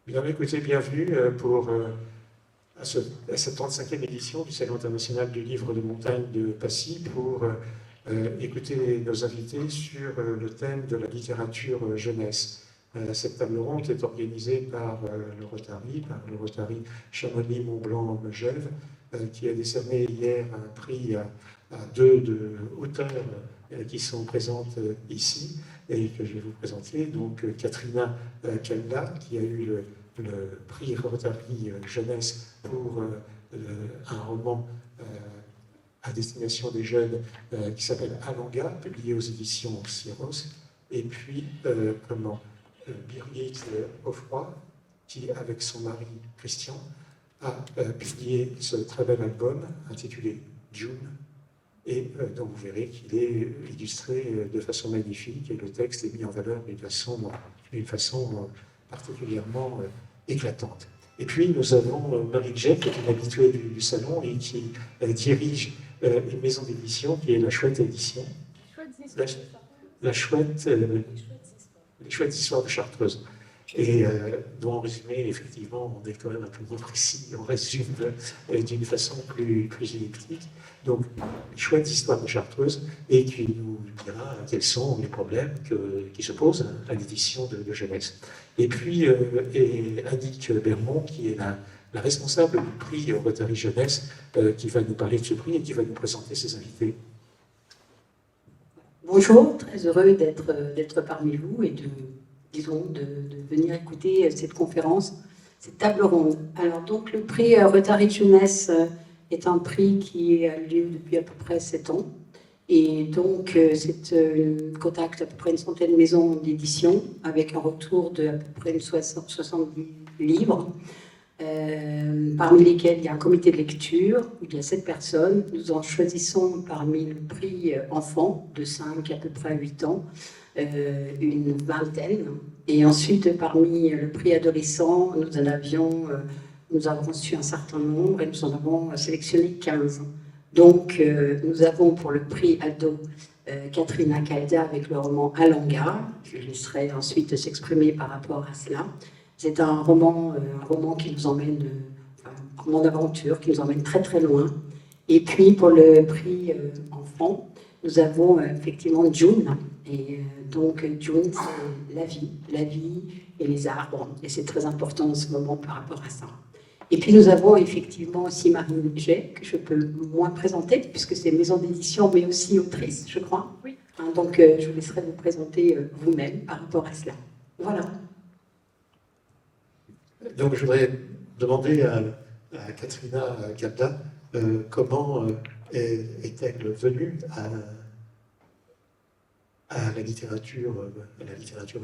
Bien, écoutez, bienvenue à cette 35e édition du Salon international du livre de montagne de Passy pour écouter nos invités sur le thème de la littérature jeunesse. Cette table ronde est organisée par le Rotary Chamonix-Mont-Blanc-Megève, qui a décerné hier un prix à deux auteurs qui sont présentes ici et que je vais vous présenter. Donc, Katrina Kalda, qui a eu le prix Rotary Jeunesse pour un roman à destination des jeunes qui s'appelle Alanga, publié aux éditions Syros. Et puis, Birgit Offroy, qui, avec son mari Christian, a publié ce très bel album intitulé June, et dont vous verrez qu'il est illustré de façon magnifique et le texte est mis en valeur d'une façon particulièrement éclatante. Et puis nous avons Marie Jeff, qui est une habituée du salon et qui dirige une maison d'édition qui est la Chouette Édition. Les Chouettes Histoires de Chartreuse. Et dont en résumé, effectivement, on est quand même un peu moins précis, on résume d'une façon plus elliptique. Donc, chouette histoire de Chartreuse, et qui nous dira quels sont les problèmes qui se posent à l'édition de jeunesse. Et puis, Annick Bermond, qui est la responsable du prix Rotary Jeunesse, qui va nous parler de ce prix et qui va nous présenter ses invités. Bonjour, très heureux d'être parmi vous et de venir écouter cette conférence, cette table ronde. Alors donc le prix Rotary Jeunesse est un prix qui a lieu depuis à peu près 7 ans. Et donc c'est contacte à peu près une centaine de maisons d'édition avec un retour de à peu près 70 livres, parmi lesquels il y a un comité de lecture où il y a 7 personnes. Nous en choisissons parmi le prix enfant de 5 à peu près 8 ans, une vingtaine. Et ensuite, parmi le prix adolescent, nous avons reçu un certain nombre et nous en avons sélectionné 15. Donc, nous avons pour le prix ado Katrina Kalda avec le roman Alanga. Je laisserai ensuite s'exprimer par rapport à cela. C'est un roman qui nous emmène, un roman d'aventure qui nous emmène très très loin. Et puis, pour le prix enfant, nous avons effectivement June. Et donc, June, c'est la vie et les arbres. Et c'est très important en ce moment par rapport à ça. Et puis, nous avons effectivement aussi Marine Jay, que je peux moins présenter, puisque c'est maison d'édition, mais aussi autrice, je crois. Oui. Donc, je vous laisserai vous présenter vous-même par rapport à cela. Voilà. Donc, je voudrais demander à Katrina Kalda comment est-elle venue à la littérature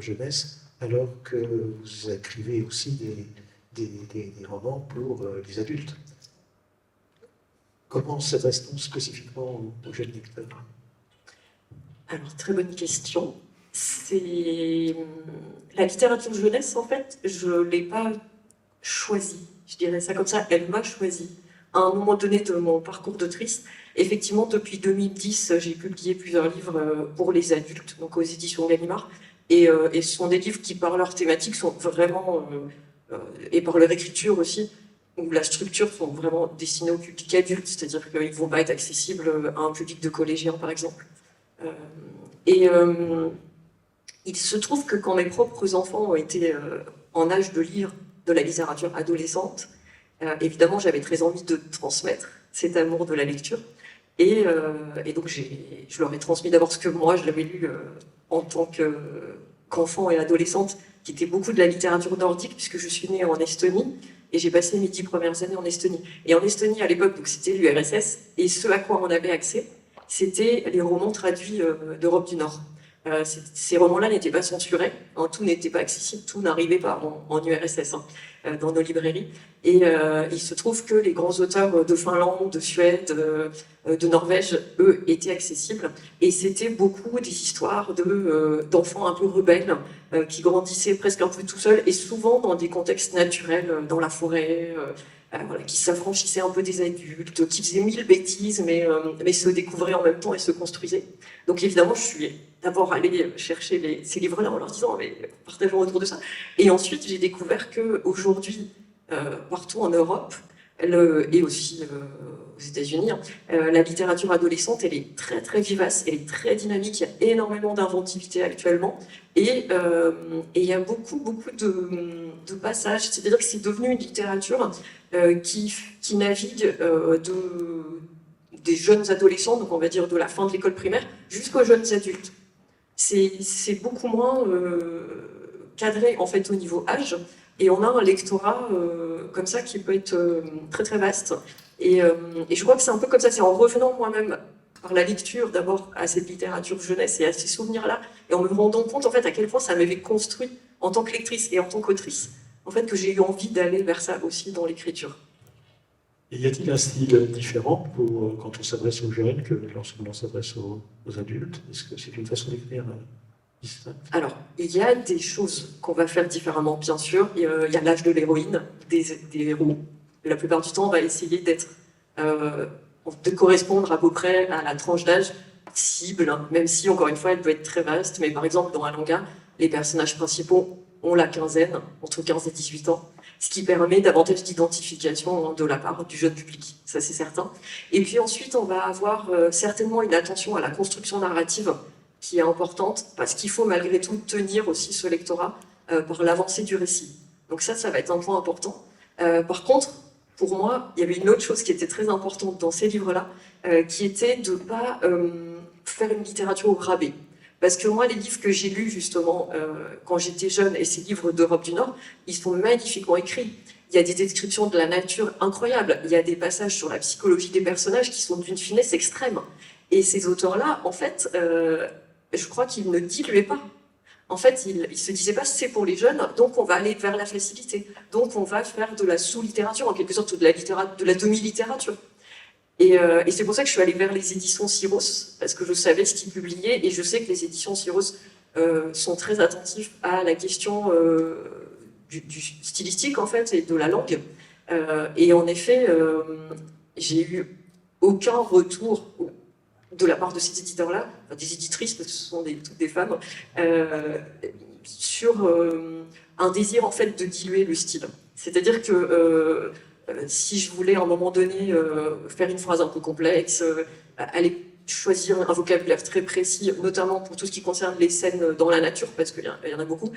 jeunesse, alors que vous écrivez aussi des romans pour les adultes. Comment s'adresse-t-on spécifiquement aux jeunes lecteurs? Alors, très bonne question. C'est la littérature jeunesse, en fait, je ne l'ai pas choisie. Je dirais ça comme ça, elle m'a choisie. À un moment donné de mon parcours d'autrice, effectivement, depuis 2010, j'ai publié plusieurs livres pour les adultes, donc aux éditions Gallimard. Et ce sont des livres qui, par leur thématique, sont vraiment, et par leur écriture aussi, où la structure sont vraiment destinés au public adulte, c'est-à-dire qu'ils ne vont pas être accessibles à un public de collégiens, par exemple. Il se trouve que quand mes propres enfants ont été en âge de lire de la littérature adolescente, évidemment, j'avais très envie de transmettre cet amour de la lecture. Et donc, je leur ai transmis d'abord ce que moi, je l'avais lu en tant qu'enfant et adolescente, qui était beaucoup de la littérature nordique, puisque je suis née en Estonie, et j'ai passé mes 10 premières années en Estonie. Et en Estonie, à l'époque, c'était l'URSS, et ce à quoi on avait accès, c'était les romans traduits d'Europe du Nord. Ces romans-là n'étaient pas censurés, tout n'était pas accessible, tout n'arrivait pas en URSS, dans nos librairies. Et il se trouve que les grands auteurs de Finlande, de Suède, de Norvège, eux, étaient accessibles. Et c'était beaucoup des histoires d'enfants un peu rebelles qui grandissaient presque un peu tout seuls et souvent dans des contextes naturels, dans la forêt, voilà, qui s'affranchissaient un peu des adultes, qui faisaient 1000 bêtises, mais se découvraient en même temps et se construisaient. Donc évidemment, je suis d'abord allée chercher ces livres-là en leur disant, mais partageons autour de ça. Et ensuite, j'ai découvert qu'aujourd'hui, partout en Europe, et aussi aux États-Unis, la littérature adolescente, elle est très très vivace, elle est très dynamique, il y a énormément d'inventivité actuellement, et il y a beaucoup de passages, c'est-à-dire que c'est devenu une littérature qui navigue des jeunes adolescents, donc on va dire de la fin de l'école primaire, jusqu'aux jeunes adultes. C'est beaucoup moins cadré en fait au niveau âge, et on a un lectorat comme ça qui peut être très très vaste. Et je crois que c'est un peu comme ça, c'est en revenant moi-même par la lecture d'abord à cette littérature jeunesse et à ces souvenirs-là, et en me rendant compte en fait à quel point ça m'avait construit en tant que lectrice et en tant qu'autrice, en fait que j'ai eu envie d'aller vers ça aussi dans l'écriture. Et y a-t-il un style différent quand on s'adresse aux jeunes que lorsqu'on s'adresse aux adultes? Est-ce que c'est une façon d'écrire distincte? Alors, il y a des choses qu'on va faire différemment, bien sûr. Il y a l'âge de l'héroïne, des héros. La plupart du temps, on va essayer de correspondre à peu près à la tranche d'âge cible, hein, même si, encore une fois, elle peut être très vaste. Mais par exemple, dans un manga, les personnages principaux ont la quinzaine, entre 15 et 18 ans, ce qui permet davantage d'identification de la part du jeune public, ça c'est certain. Et puis ensuite, on va avoir certainement une attention à la construction narrative qui est importante, parce qu'il faut malgré tout tenir aussi ce lectorat par l'avancée du récit. Donc ça va être un point important. Par contre, pour moi, il y avait une autre chose qui était très importante dans ces livres-là, qui était de ne pas faire une littérature au rabais. Parce que moi, les livres que j'ai lus justement quand j'étais jeune, et ces livres d'Europe du Nord, ils sont magnifiquement écrits. Il y a des descriptions de la nature incroyables. Il y a des passages sur la psychologie des personnages qui sont d'une finesse extrême. Et ces auteurs-là, en fait, je crois qu'ils ne diluaient pas. En fait, ils se disaient pas c'est pour les jeunes, donc on va aller vers la facilité. Donc on va faire de la sous-littérature, en quelque sorte, de la demi-littérature. Et c'est pour ça que je suis allée vers les éditions Syros, parce que je savais ce qu'ils publiaient, et je sais que les éditions Syros sont très attentifs à la question du stylistique, en fait, et de la langue. Et en effet, j'ai eu aucun retour de la part de ces éditeurs-là, enfin, des éditrices, parce que ce sont toutes des femmes, sur un désir, en fait, de diluer le style. C'est-à-dire que si je voulais à un moment donné faire une phrase un peu complexe, aller choisir un vocabulaire très précis, notamment pour tout ce qui concerne les scènes dans la nature, parce qu'il y en a beaucoup,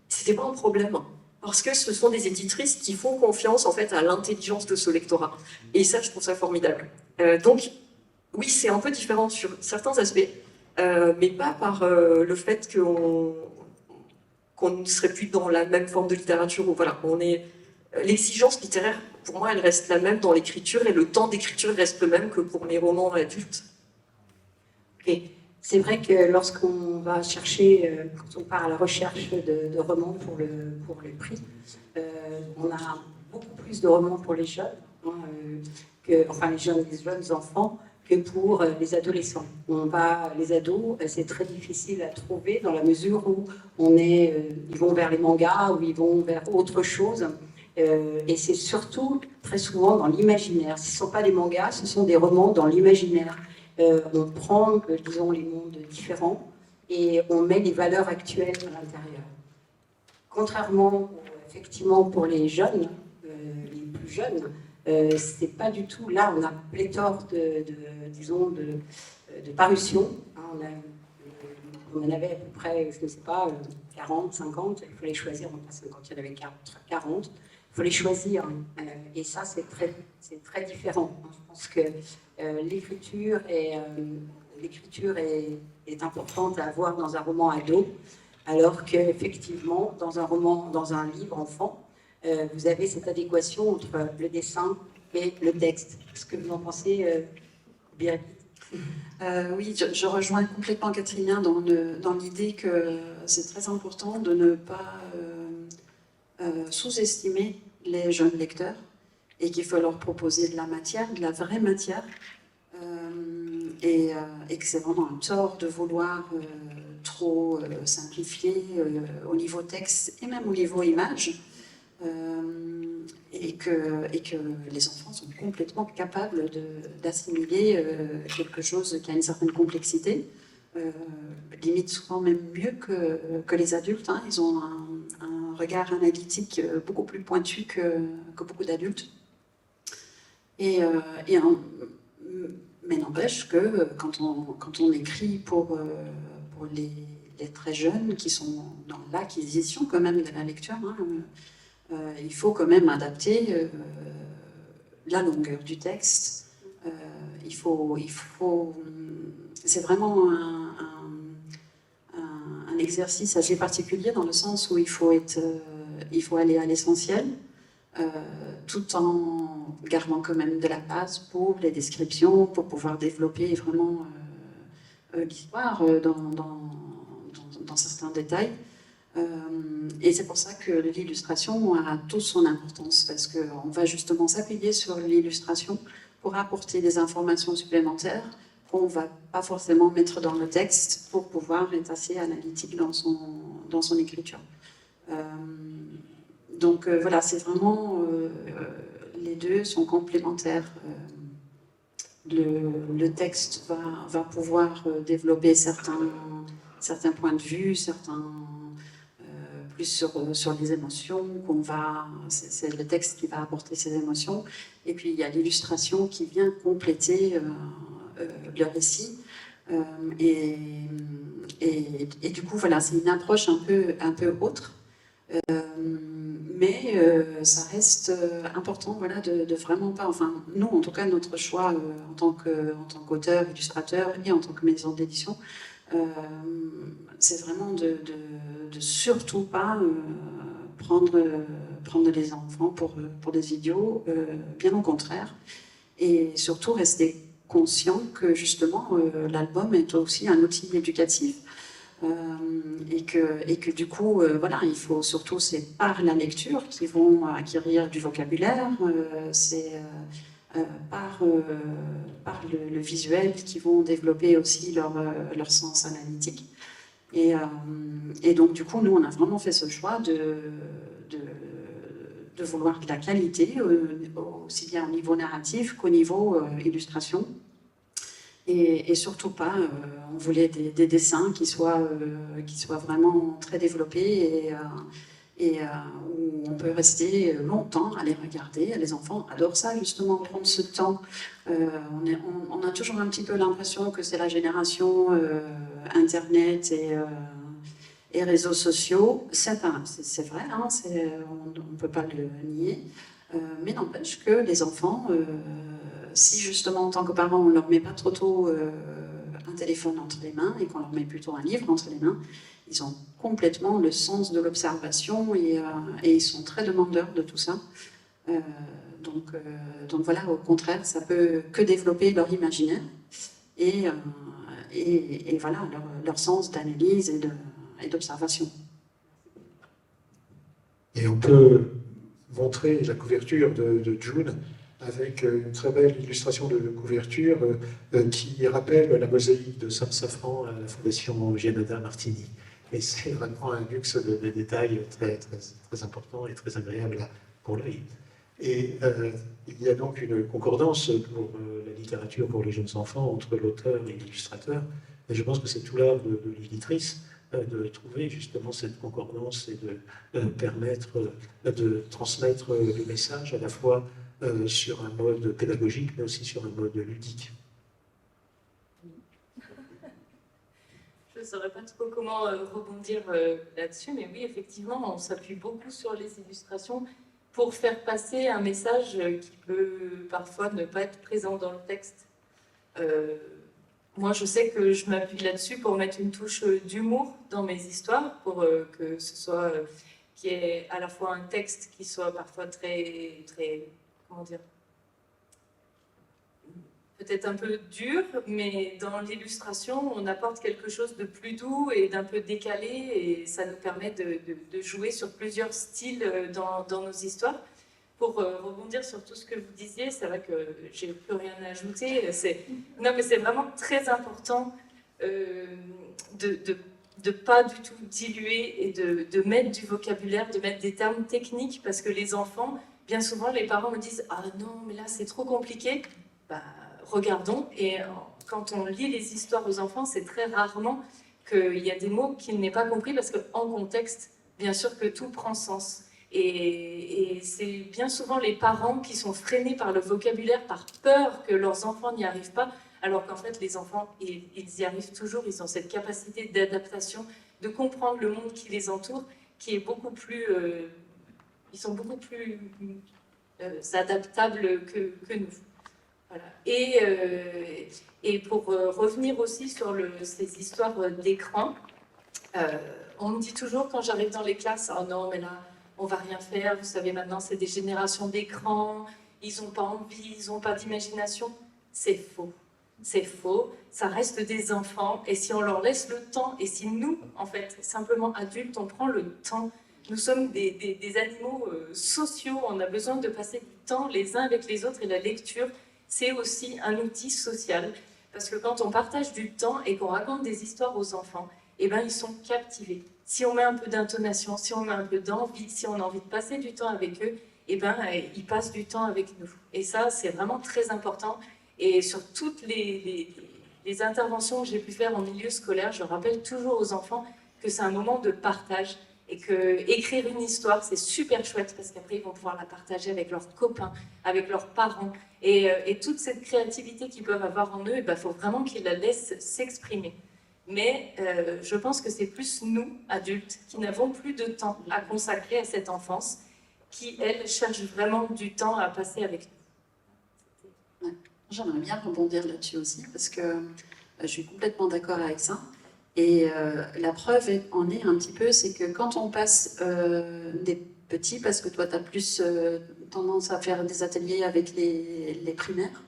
c'était pas un problème. Parce que ce sont des éditrices qui font confiance en fait à l'intelligence de ce lectorat. Et ça, je trouve ça formidable. Donc, oui, c'est un peu différent sur certains aspects, mais pas par le fait qu'on ne serait plus dans la même forme de littérature. Où, voilà, l'exigence littéraire, pour moi, elle reste la même dans l'écriture, et le temps d'écriture reste le même que pour mes romans adultes. Ok. C'est vrai que lorsqu'on va chercher, quand on part à la recherche de romans pour le prix, on a beaucoup plus de romans pour les jeunes, hein, les jeunes enfants, que pour les adolescents. Les ados, c'est très difficile à trouver dans la mesure où ils vont vers les mangas ou ils vont vers autre chose. Et c'est surtout très souvent dans l'imaginaire. Ce ne sont pas des mangas, ce sont des romans dans l'imaginaire. On prend, disons, les mondes différents et on met les valeurs actuelles à l'intérieur. Contrairement, effectivement, pour les jeunes, les plus jeunes, c'est pas du tout. Là, on a pléthore de parutions. Hein, on en avait à peu près, je ne sais pas, 40, 50. Il fallait choisir, non pas 50, il y en avait 40. Il fallait choisir. Et ça, c'est très différent. Je pense que l'écriture est importante à avoir dans un roman ado, alors qu'effectivement, dans un livre enfant, vous avez cette adéquation entre le dessin et le texte. Est-ce que vous en pensez, Birgit? Oui, je rejoins complètement Catherine dans l'idée que c'est très important de ne pas sous-estimer les jeunes lecteurs et qu'il faut leur proposer de la matière, de la vraie matière, et que c'est vraiment un tort de vouloir trop simplifier au niveau texte et même au niveau image. et que les enfants sont complètement capables d'assimiler quelque chose qui a une certaine complexité, limite souvent même mieux que les adultes. Hein. Ils ont un regard analytique beaucoup plus pointu que beaucoup d'adultes. Mais n'empêche que quand on écrit pour les très jeunes qui sont dans l'acquisition quand même de la lecture, hein, il faut quand même adapter la longueur du texte. C'est vraiment un exercice assez particulier dans le sens où il faut aller à l'essentiel, tout en gardant quand même de la place pour les descriptions, pour pouvoir développer vraiment l'histoire dans certains détails. Et c'est pour ça que l'illustration a toute son importance, parce qu'on va justement s'appuyer sur l'illustration pour apporter des informations supplémentaires qu'on ne va pas forcément mettre dans le texte pour pouvoir être assez analytique dans son écriture. Donc voilà, c'est vraiment... les deux sont complémentaires. Le texte va pouvoir développer certains points de vue, plus sur les émotions, c'est le texte qui va apporter ces émotions. Et puis il y a l'illustration qui vient compléter le récit. Et du coup, voilà, c'est une approche un peu autre. Mais ça reste important, voilà, de vraiment pas... Enfin, nous, en tout cas, notre choix en tant qu'auteur, illustrateur et en tant que maison d'édition, c'est vraiment de surtout pas prendre les enfants pour des idiots, bien au contraire, et surtout rester conscient que justement l'album est aussi un outil éducatif. Et que du coup, voilà, il faut surtout, c'est par la lecture qu'ils vont acquérir du vocabulaire, c'est par le visuel qu'ils vont développer aussi leur sens analytique. Et donc, du coup, nous, on a vraiment fait ce choix de vouloir de la qualité, aussi bien au niveau narratif qu'au niveau illustration. Et surtout pas, on voulait des dessins qui soient vraiment très développés et où on peut rester longtemps à les regarder. Les enfants adorent ça, justement, prendre ce temps. On a toujours un petit peu l'impression que c'est la génération Internet et réseaux sociaux. C'est vrai, hein, on ne peut pas le nier. Mais n'empêche que les enfants... si justement en tant que parent on leur met pas trop tôt un téléphone entre les mains et qu'on leur met plutôt un livre entre les mains, ils ont complètement le sens de l'observation et ils sont très demandeurs de tout ça. Donc voilà, au contraire, ça peut que développer leur imaginaire et voilà, leur sens d'analyse et d'observation. Et on peut montrer la couverture de June avec une très belle illustration de couverture qui rappelle la mosaïque de Sam Safran à la Fondation Giannoda Martini. Et c'est vraiment un luxe de détails très, très, très important et très agréable pour l'œil. Et il y a donc une concordance pour la littérature pour les jeunes enfants entre l'auteur et l'illustrateur. Et je pense que c'est tout l'art de l'éditrice de trouver justement cette concordance et de permettre de transmettre le message à la fois sur un mode pédagogique, mais aussi sur un mode ludique. Je ne saurais pas trop comment rebondir là-dessus, mais oui, effectivement, on s'appuie beaucoup sur les illustrations pour faire passer un message qui peut parfois ne pas être présent dans le texte. Moi, je sais que je m'appuie là-dessus pour mettre une touche d'humour dans mes histoires, pour que ce soit qu'il y ait à la fois un texte qui soit parfois très, très, comment dire, peut-être un peu dur, mais dans l'illustration, on apporte quelque chose de plus doux et d'un peu décalé, et ça nous permet de jouer sur plusieurs styles dans nos histoires. Pour rebondir sur tout ce que vous disiez, c'est vrai que j'ai plus rien à ajouter. Non, mais c'est vraiment très important de de pas du tout diluer et de mettre du vocabulaire, de mettre des termes techniques, parce que les enfants, bien souvent, les parents me disent « Ah non, mais là, c'est trop compliqué. » Bah, regardons, et quand on lit les histoires aux enfants, c'est très rarement qu'il y a des mots qu'il n'est pas compris, parce qu'en contexte, bien sûr que tout prend sens. Et c'est bien souvent les parents qui sont freinés par le vocabulaire, par peur que leurs enfants n'y arrivent pas, alors qu'en fait, les enfants, ils y arrivent toujours, ils ont cette capacité d'adaptation, de comprendre le monde qui les entoure, qui est beaucoup plus... ils sont beaucoup plus adaptables que nous. Voilà. Et pour revenir aussi sur ces histoires d'écran, on me dit toujours quand j'arrive dans les classes, « Oh non, mais là, on va rien faire, vous savez, maintenant, c'est des générations d'écran, ils n'ont pas envie, ils n'ont pas d'imagination. » C'est faux. C'est faux, ça reste des enfants, et si on leur laisse le temps, et si nous, en fait, simplement adultes, on prend le temps, nous sommes des animaux sociaux, on a besoin de passer du temps les uns avec les autres, et la lecture, c'est aussi un outil social, parce que quand on partage du temps et qu'on raconte des histoires aux enfants, eh ben, ils sont captivés. Si on met un peu d'intonation, si on met un peu d'envie, si on a envie de passer du temps avec eux, eh ben, ils passent du temps avec nous. Et ça, c'est vraiment très important. Et sur toutes les interventions que j'ai pu faire en milieu scolaire, je rappelle toujours aux enfants que c'est un moment de partage et que écrire une histoire, c'est super chouette parce qu'après, ils vont pouvoir la partager avec leurs copains, avec leurs parents. Et toute cette créativité qu'ils peuvent avoir en eux, il faut vraiment qu'ils la laissent s'exprimer. Mais je pense que c'est plus nous, adultes, qui n'avons plus de temps à consacrer à cette enfance, qui, elles, cherchent vraiment du temps à passer avec nous. Ouais. J'aimerais bien rebondir là-dessus aussi, parce que je suis complètement d'accord avec ça. Et la preuve en est un petit peu, c'est que quand on passe des petits, parce que toi, tu as plus tendance à faire des ateliers avec les primaires,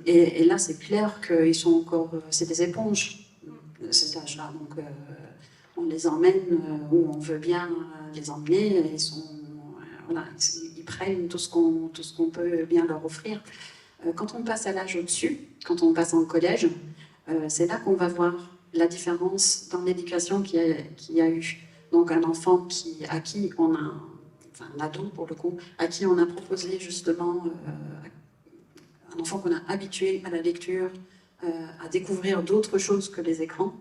et là, c'est clair qu'ils sont encore... c'est des éponges, cet âge-là. Donc, on les emmène où on veut bien les emmener, et voilà, ils prennent tout ce qu'on peut bien leur offrir. Quand on passe à l'âge au-dessus, quand on passe en collège, c'est là qu'on va voir la différence dans l'éducation qu'il y a eu. Donc un enfant à qui on a, enfin un ado pour le coup, à qui on a proposé justement, un enfant qu'on a habitué à la lecture, à découvrir d'autres choses que les écrans,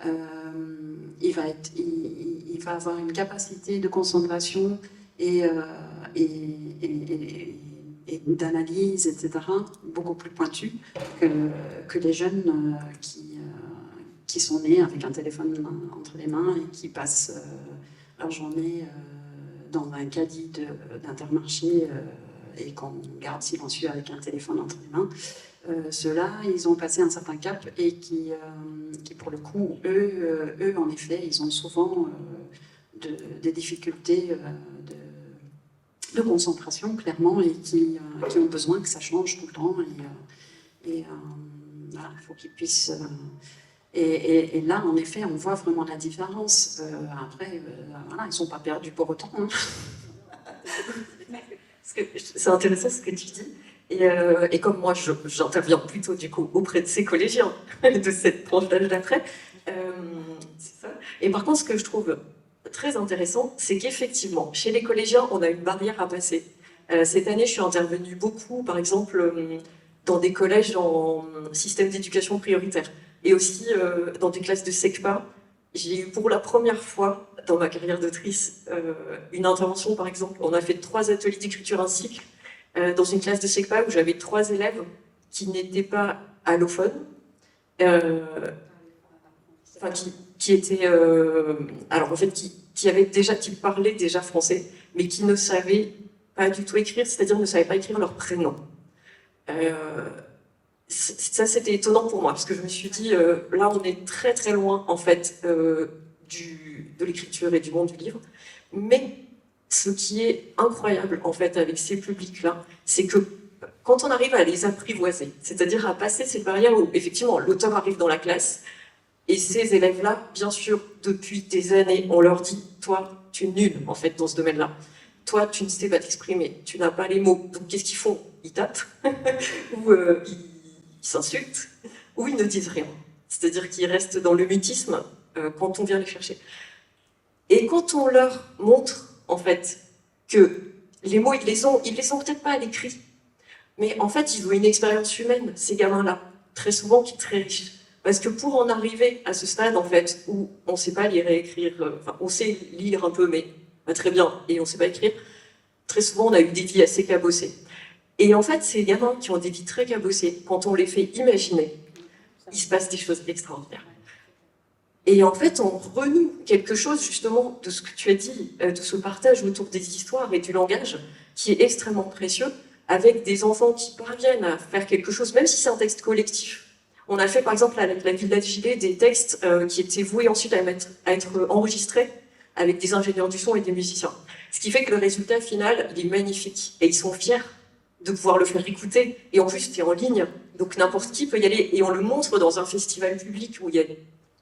il va avoir une capacité de concentration et d'analyse, etc., beaucoup plus pointue que les jeunes qui sont nés avec un téléphone entre les mains et qui passent leur journée dans un caddie d'Intermarché et qu'on garde silencieux avec un téléphone entre les mains. Ceux-là, ils ont passé un certain cap et qui pour le coup, eux, en effet, ils ont souvent des difficultés de concentration, clairement, et qui ont besoin que ça change tout le temps. Et voilà, il faut qu'ils puissent... Et là, en effet, on voit vraiment la différence. Après, voilà, ils ne sont pas perdus pour autant. Hein. C'est intéressant ce que tu dis. Et comme moi, j'interviens plutôt du coup auprès de ces collégiens, de cette tranche d'âge d'après. C'est ça. Et par contre, ce que je trouve très intéressant, c'est qu'effectivement, chez les collégiens, on a une barrière à passer. Cette année, je suis intervenue beaucoup, par exemple, dans des collèges en système d'éducation prioritaire, et aussi dans des classes de SECPA. J'ai eu pour la première fois dans ma carrière d'autrice une intervention, par exemple, on a fait 3 ateliers d'écriture un cycle dans une classe de SECPA où j'avais 3 élèves qui n'étaient pas allophones, enfin qui étaient, alors en fait, qui parlaient déjà français, mais qui ne savaient pas du tout écrire, c'est-à-dire ne savaient pas écrire leur prénom. Ça, c'était étonnant pour moi, parce que je me suis dit, là, on est très très loin, en fait, de l'écriture et du monde du livre. Mais ce qui est incroyable, en fait, avec ces publics-là, c'est que quand on arrive à les apprivoiser, c'est-à-dire à passer cette barrière où, effectivement, l'auteur arrive dans la classe, et ces élèves-là, bien sûr, depuis des années, on leur dit, toi, tu es nul, en fait, dans ce domaine-là. Toi, tu ne sais pas t'exprimer, tu n'as pas les mots. Donc, qu'est-ce qu'ils font? Ils tapent, ou ils s'insultent, ou ils ne disent rien. C'est-à-dire qu'ils restent dans le mutisme, quand on vient les chercher. Et quand on leur montre, en fait, que les mots, ils les ont peut-être pas à l'écrit, mais en fait, ils ont une expérience humaine, ces gamins-là, très souvent qui est très riche. Parce que pour en arriver à ce stade, en fait, où on ne sait pas lire et écrire, enfin, on sait lire un peu, mais pas très bien, et on ne sait pas écrire, très souvent, on a eu des vies assez cabossées. Et en fait, ces gamins qui ont des vies très cabossées, quand on les fait imaginer, il se passe des choses extraordinaires. Et en fait, on renoue quelque chose, justement, de ce que tu as dit, de ce partage autour des histoires et du langage, qui est extrêmement précieux, avec des enfants qui parviennent à faire quelque chose, même si c'est un texte collectif. On a fait, par exemple, avec la Village Gilet, des textes qui étaient voués ensuite à être enregistrés avec des ingénieurs du son et des musiciens. Ce qui fait que le résultat final, il est magnifique. Et ils sont fiers de pouvoir le faire écouter. Et en plus, c'est en ligne, donc n'importe qui peut y aller. Et on le montre dans un festival public où il y a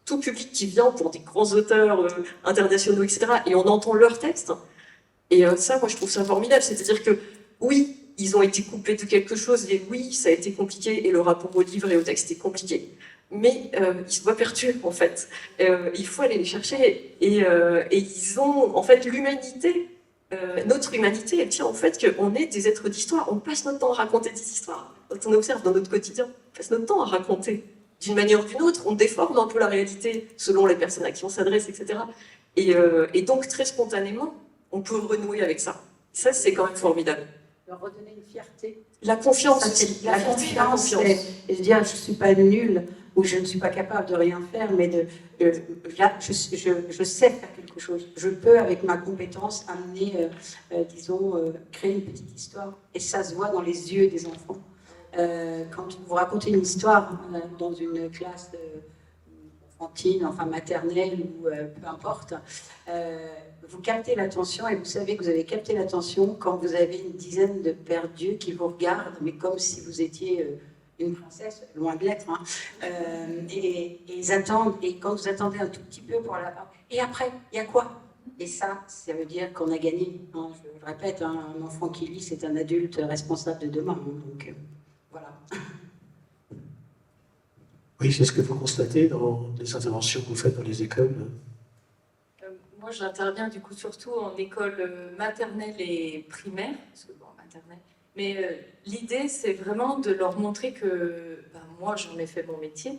tout public qui vient pour des grands auteurs internationaux, etc. Et on entend leurs textes. Et ça, moi, je trouve ça formidable. C'est-à-dire que, oui, ils ont été coupés de quelque chose, et oui, ça a été compliqué, et le rapport au livre et au texte est compliqué. Mais ils sont pas perdus, en fait. Il faut aller les chercher. Et ils ont, en fait, l'humanité, notre humanité, elle tient au fait qu'on est des êtres d'histoire. On passe notre temps à raconter des histoires. Quand on observe dans notre quotidien, on passe notre temps à raconter. D'une manière ou d'une autre, on déforme un peu la réalité selon les personnes à qui on s'adresse, etc. Et donc, très spontanément, on peut renouer avec ça. Ça, c'est quand même formidable. Leur redonner une fierté. La confiance Ça, aussi. la fierté, confiance, et de dire je ne suis pas nulle ou je ne suis pas capable de rien faire, mais là, je sais faire quelque chose. Je peux, avec ma compétence, amener, créer une petite histoire. Et ça se voit dans les yeux des enfants. Quand vous racontez une histoire dans une classe enfantine, enfin maternelle ou peu importe, vous captez l'attention et vous savez que vous avez capté l'attention quand vous avez une dizaine de pères d'yeux qui vous regardent, mais comme si vous étiez une princesse, loin de l'être. Hein. Et ils attendent, et quand vous attendez un tout petit peu pour la part, et après, il y a quoi? Et ça veut dire qu'on a gagné. Hein. Je le répète, hein, un enfant qui lit, c'est un adulte responsable de demain. Hein, donc voilà. Oui, c'est ce que vous constatez dans les interventions que vous faites dans les écoles. Moi, j'interviens du coup surtout en école maternelle et primaire, parce que bon, maternelle. Mais l'idée, c'est vraiment de leur montrer que moi, j'en ai fait mon métier,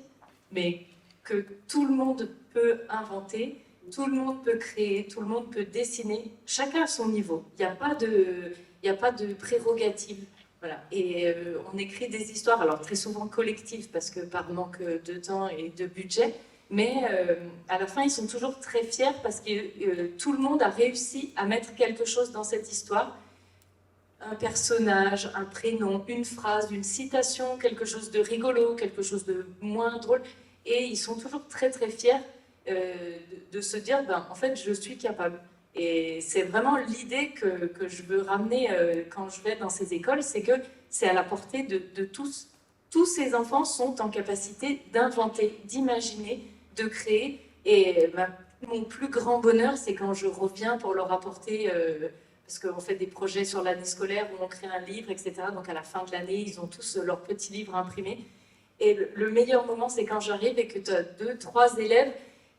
mais que tout le monde peut inventer, tout le monde peut créer, tout le monde peut dessiner, chacun à son niveau. Il n'y a pas de prérogative. Voilà. Et on écrit des histoires, alors très souvent collectives, parce que par manque de temps et de budget, mais à la fin, ils sont toujours très fiers parce que tout le monde a réussi à mettre quelque chose dans cette histoire. Un personnage, un prénom, une phrase, une citation, quelque chose de rigolo, quelque chose de moins drôle. Et ils sont toujours très très fiers de se dire, en fait, je suis capable. Et c'est vraiment l'idée que je veux ramener quand je vais dans ces écoles, c'est que c'est à la portée de tous. Tous ces enfants sont en capacité d'inventer, d'imaginer, de créer. Et mon plus grand bonheur, c'est quand je reviens pour leur apporter, parce qu'on fait des projets sur l'année scolaire où on crée un livre, etc. Donc à la fin de l'année, ils ont tous leur petit livre imprimé. Et le meilleur moment, c'est quand j'arrive et que tu as 2, 3 élèves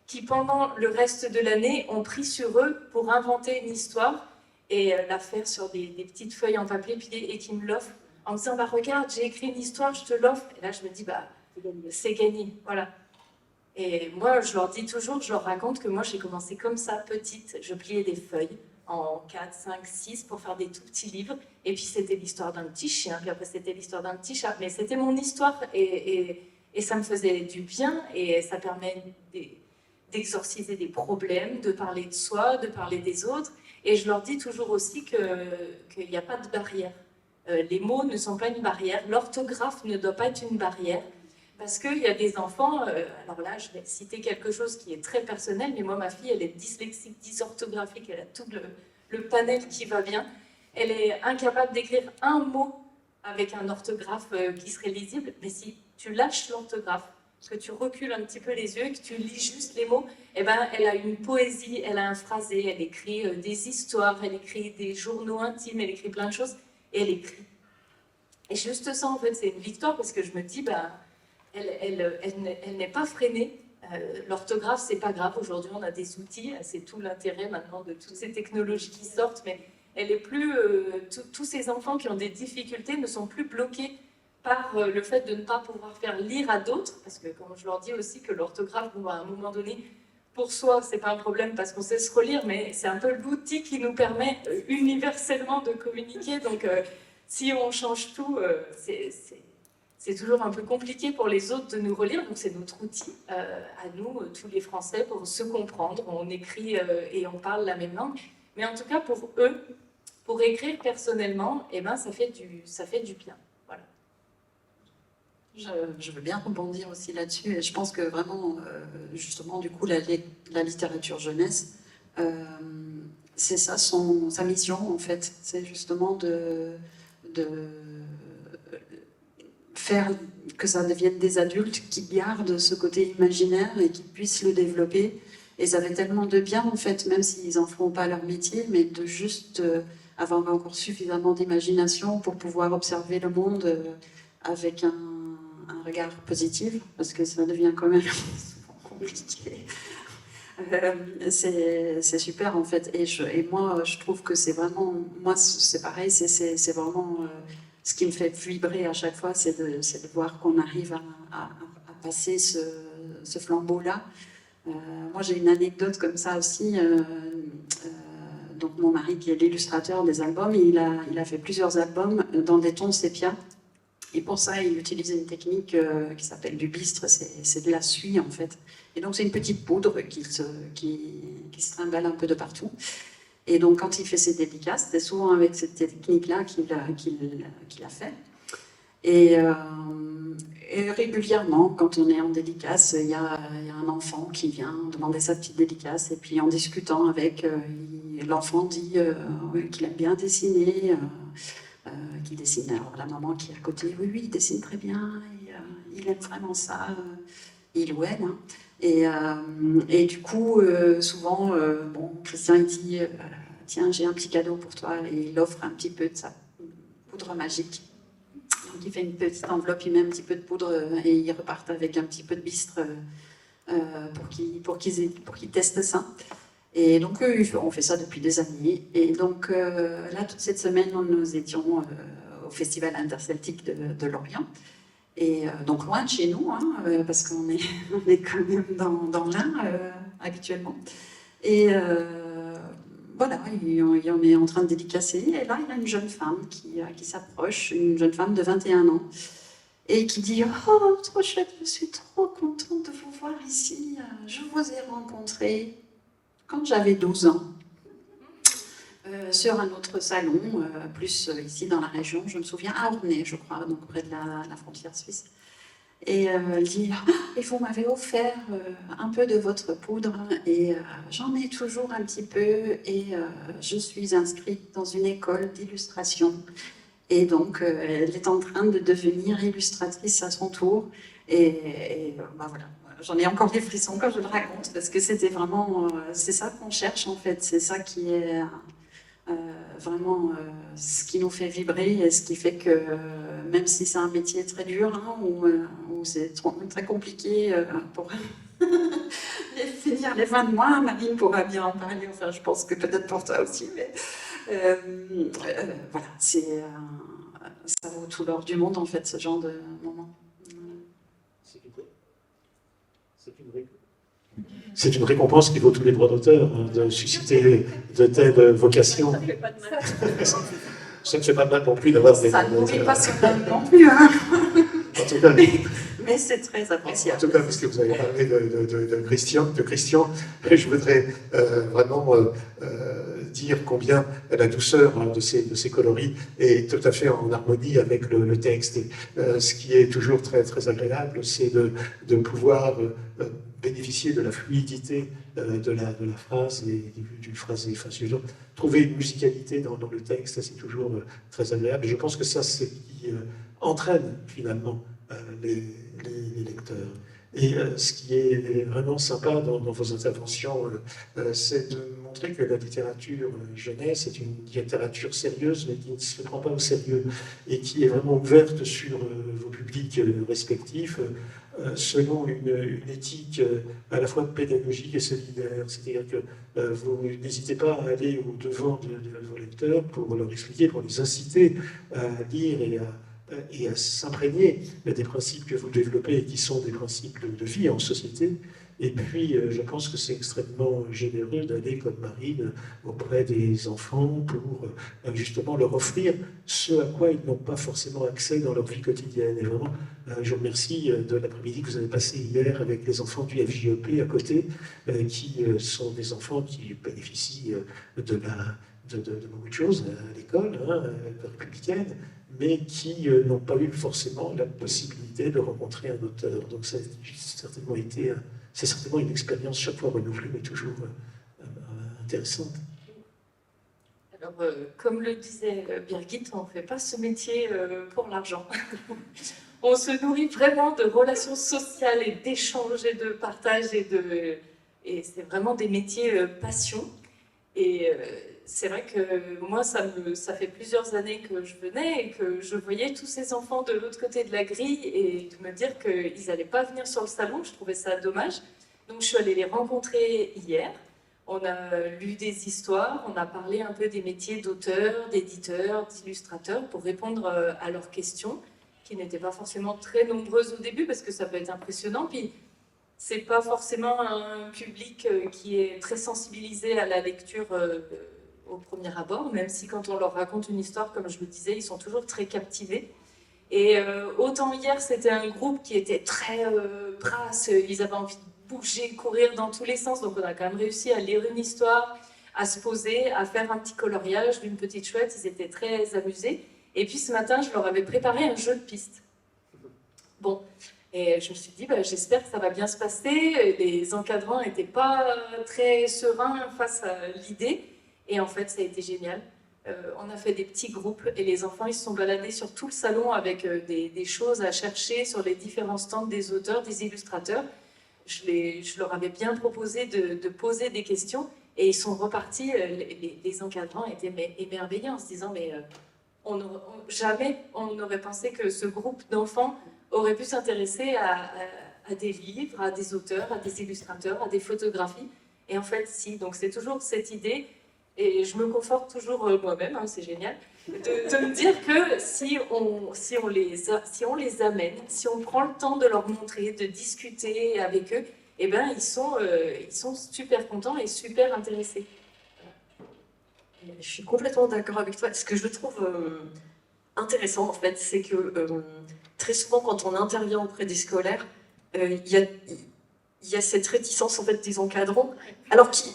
qui, pendant le reste de l'année, ont pris sur eux pour inventer une histoire et la faire sur des petites feuilles en papier et qui me l'offrent en me disant regarde, j'ai écrit une histoire, je te l'offre. Et là, je me dis c'est gagné. Voilà. Et moi, je leur dis toujours, je leur raconte que moi, j'ai commencé comme ça, petite. Je pliais des feuilles en 4, 5, 6 pour faire des tout petits livres. Et puis, c'était l'histoire d'un petit chien. Puis après, c'était l'histoire d'un petit chat. Mais c'était mon histoire. Et ça me faisait du bien. Et ça permet d'exorciser des problèmes, de parler de soi, de parler des autres. Et je leur dis toujours aussi qu'il n'y a pas de barrière. Les mots ne sont pas une barrière. L'orthographe ne doit pas être une barrière. Parce qu'il y a des enfants, alors là, je vais citer quelque chose qui est très personnel, mais moi, ma fille, elle est dyslexique, dysorthographique, elle a tout le panel qui va bien. Elle est incapable d'écrire un mot avec un orthographe qui serait lisible, mais si tu lâches l'orthographe, que tu recules un petit peu les yeux, que tu lis juste les mots, eh ben, elle a une poésie, elle a un phrasé, elle écrit des histoires, elle écrit des journaux intimes, elle écrit plein de choses, et elle écrit. Et juste ça, en fait, c'est une victoire, parce que je me dis, elle n'est pas freinée, L'orthographe, c'est pas grave. Aujourd'hui, on a des outils. C'est tout l'intérêt maintenant de toutes ces technologies qui sortent. Mais elle est plus. Tous ces enfants qui ont des difficultés ne sont plus bloqués par le fait de ne pas pouvoir faire lire à d'autres. Parce que, comme je leur dis aussi, que l'orthographe, bon, à un moment donné, pour soi, c'est pas un problème parce qu'on sait se relire, mais c'est un peu l'outil qui nous permet universellement de communiquer. Donc, si on change tout, c'est toujours un peu compliqué pour les autres de nous relire, donc c'est notre outil à nous, tous les Français, pour se comprendre. On écrit et on parle la même langue, mais en tout cas pour eux, pour écrire personnellement, eh ben, ça fait du bien. Voilà. Je veux bien rebondir aussi là-dessus, et je pense que vraiment, justement, du coup, la littérature jeunesse, c'est ça sa mission, en fait. C'est justement de faire que ça devienne des adultes qui gardent ce côté imaginaire et qui puissent le développer. Et ça avait tellement de bien, en fait, même s'ils n'en feront pas leur métier, mais de juste avoir encore suffisamment d'imagination pour pouvoir observer le monde avec un regard positif, parce que ça devient quand même souvent compliqué. C'est super, en fait. Et moi, je trouve que c'est vraiment... Moi, c'est pareil, c'est vraiment... ce qui me fait vibrer à chaque fois, c'est de voir qu'on arrive à passer ce flambeau-là. Moi, j'ai une anecdote comme ça aussi. Donc, mon mari, qui est l'illustrateur des albums, il a fait plusieurs albums dans des tons sépia. Et pour ça, il utilise une technique qui s'appelle du bistre. C'est de la suie, en fait. Et donc, c'est une petite poudre qui se trimballe un peu de partout. Et donc, quand il fait ses dédicaces, c'est souvent avec cette technique-là qu'il a fait. Et régulièrement, quand on est en dédicace, il y a un enfant qui vient demander sa petite dédicace. Et puis, en discutant avec, l'enfant dit qu'il aime bien dessiner, qu'il dessine. Alors, la maman qui est à côté, oui, il dessine très bien, il aime vraiment ça, il ou elle. Hein. Et du coup, souvent, Christian il dit tiens, j'ai un petit cadeau pour toi, et il offre un petit peu de sa poudre magique. Donc il fait une petite enveloppe, il met un petit peu de poudre et ils repartent avec un petit peu de bistre pour qu'ils testent ça. Et donc on fait ça depuis des années. Et donc là, toute cette semaine, nous étions au Festival interceltique de Lorient. Et donc loin de chez nous, hein, parce qu'on est quand même dans l'Ain habituellement. Et voilà, on est en train de dédicacer. Et là, il y a une jeune femme qui s'approche, une jeune femme de 21 ans, et qui dit « Oh, trop chouette, je suis trop contente de vous voir ici. Je vous ai rencontré quand j'avais 12 ans. » Sur un autre salon, plus ici dans la région, je me souviens, à Ornay, je crois, donc près de la frontière suisse. Et elle dit « Et vous m'avez offert un peu de votre poudre, et j'en ai toujours un petit peu, et je suis inscrite dans une école d'illustration. » Et donc, elle est en train de devenir illustratrice à son tour. Et voilà. J'en ai encore des frissons quand je le raconte, parce que c'était vraiment... c'est ça qu'on cherche, en fait. C'est ça qui est... vraiment ce qui nous fait vibrer et ce qui fait que même si c'est un métier très dur, hein, où c'est très compliqué pour finir les fins de mois, Marine pourra bien en parler, enfin je pense que peut-être pour toi aussi, mais voilà, ça vaut tout l'or du monde en fait, ce genre de moment. C'est une récompense qui vaut tous les droits d'auteur, hein, de susciter de telles vocations. Ça ne fait pas de mal non plus d'avoir des... Ça ne nourrit pas son âme non plus, hein. En tout cas, mais c'est très appréciable. En tout cas, puisque vous avez parlé de Christian, je voudrais vraiment dire combien la douceur de ces coloris est tout à fait en harmonie avec le texte. Et ce qui est toujours très, très agréable, c'est de pouvoir bénéficier de la fluidité de la phrase et du phrasé. Enfin, trouver une musicalité dans le texte, c'est toujours très agréable. Et je pense que ça, c'est ce qui entraîne finalement les lecteurs. Et ce qui est vraiment sympa dans vos interventions, c'est de montrer que la littérature jeunesse est une littérature sérieuse, mais qui ne se prend pas au sérieux, et qui est vraiment ouverte sur vos publics respectifs, selon une éthique à la fois pédagogique et solidaire. C'est-à-dire que vous n'hésitez pas à aller au-devant de vos lecteurs pour leur expliquer, pour les inciter à lire et à s'imprégner des principes que vous développez et qui sont des principes de vie en société. Et puis, je pense que c'est extrêmement généreux d'aller, comme Marine, auprès des enfants pour justement leur offrir ce à quoi ils n'ont pas forcément accès dans leur vie quotidienne. Et vraiment, je vous remercie de l'après-midi que vous avez passé hier avec les enfants du FJEP à côté, qui sont des enfants qui bénéficient de beaucoup de choses à l'école républicaine, mais qui n'ont pas eu forcément la possibilité de rencontrer un auteur. Donc ça a c'est certainement une expérience chaque fois renouvelée, mais toujours intéressante. Alors, comme le disait Birgit, on ne fait pas ce métier pour l'argent. On se nourrit vraiment de relations sociales et d'échanges et de partage et c'est vraiment des métiers passion. Et c'est vrai que moi, ça fait plusieurs années que je venais et que je voyais tous ces enfants de l'autre côté de la grille et de me dire qu'ils n'allaient pas venir sur le salon, je trouvais ça dommage. Donc je suis allée les rencontrer hier. On a lu des histoires, on a parlé un peu des métiers d'auteur, d'éditeur, d'illustrateur pour répondre à leurs questions, qui n'étaient pas forcément très nombreuses au début parce que ça peut être impressionnant. Puis c'est pas forcément un public qui est très sensibilisé à la lecture au premier abord, même si quand on leur raconte une histoire, comme je le disais, ils sont toujours très captivés. Et autant hier, c'était un groupe qui était très brasse, ils avaient envie de bouger, courir dans tous les sens, donc on a quand même réussi à lire une histoire, à se poser, à faire un petit coloriage d'une petite chouette, ils étaient très amusés. Et puis ce matin, je leur avais préparé un jeu de piste. Bon, et je me suis dit, bah, j'espère que ça va bien se passer. Les encadrants n'étaient pas très sereins face à l'idée. Et en fait, ça a été génial. On a fait des petits groupes et les enfants, ils se sont baladés sur tout le salon avec des choses à chercher sur les différents stands des auteurs, des illustrateurs. Je leur avais bien proposé de poser des questions et ils sont repartis. Les encadrants étaient émerveillés en se disant, mais jamais on n'aurait pensé que ce groupe d'enfants aurait pu s'intéresser à des livres, à des auteurs, à des illustrateurs, à des photographies. Et en fait, si. Donc c'est toujours cette idée, et je me conforte toujours moi-même, hein, c'est génial, de me dire que si on les amène, si on prend le temps de leur montrer, de discuter avec eux, eh ben, ils sont super contents et super intéressés. Je suis complètement d'accord avec toi. Ce que je trouve intéressant, en fait, c'est que très souvent, quand on intervient auprès des scolaires, il y a cette réticence en fait des encadrants, alors qui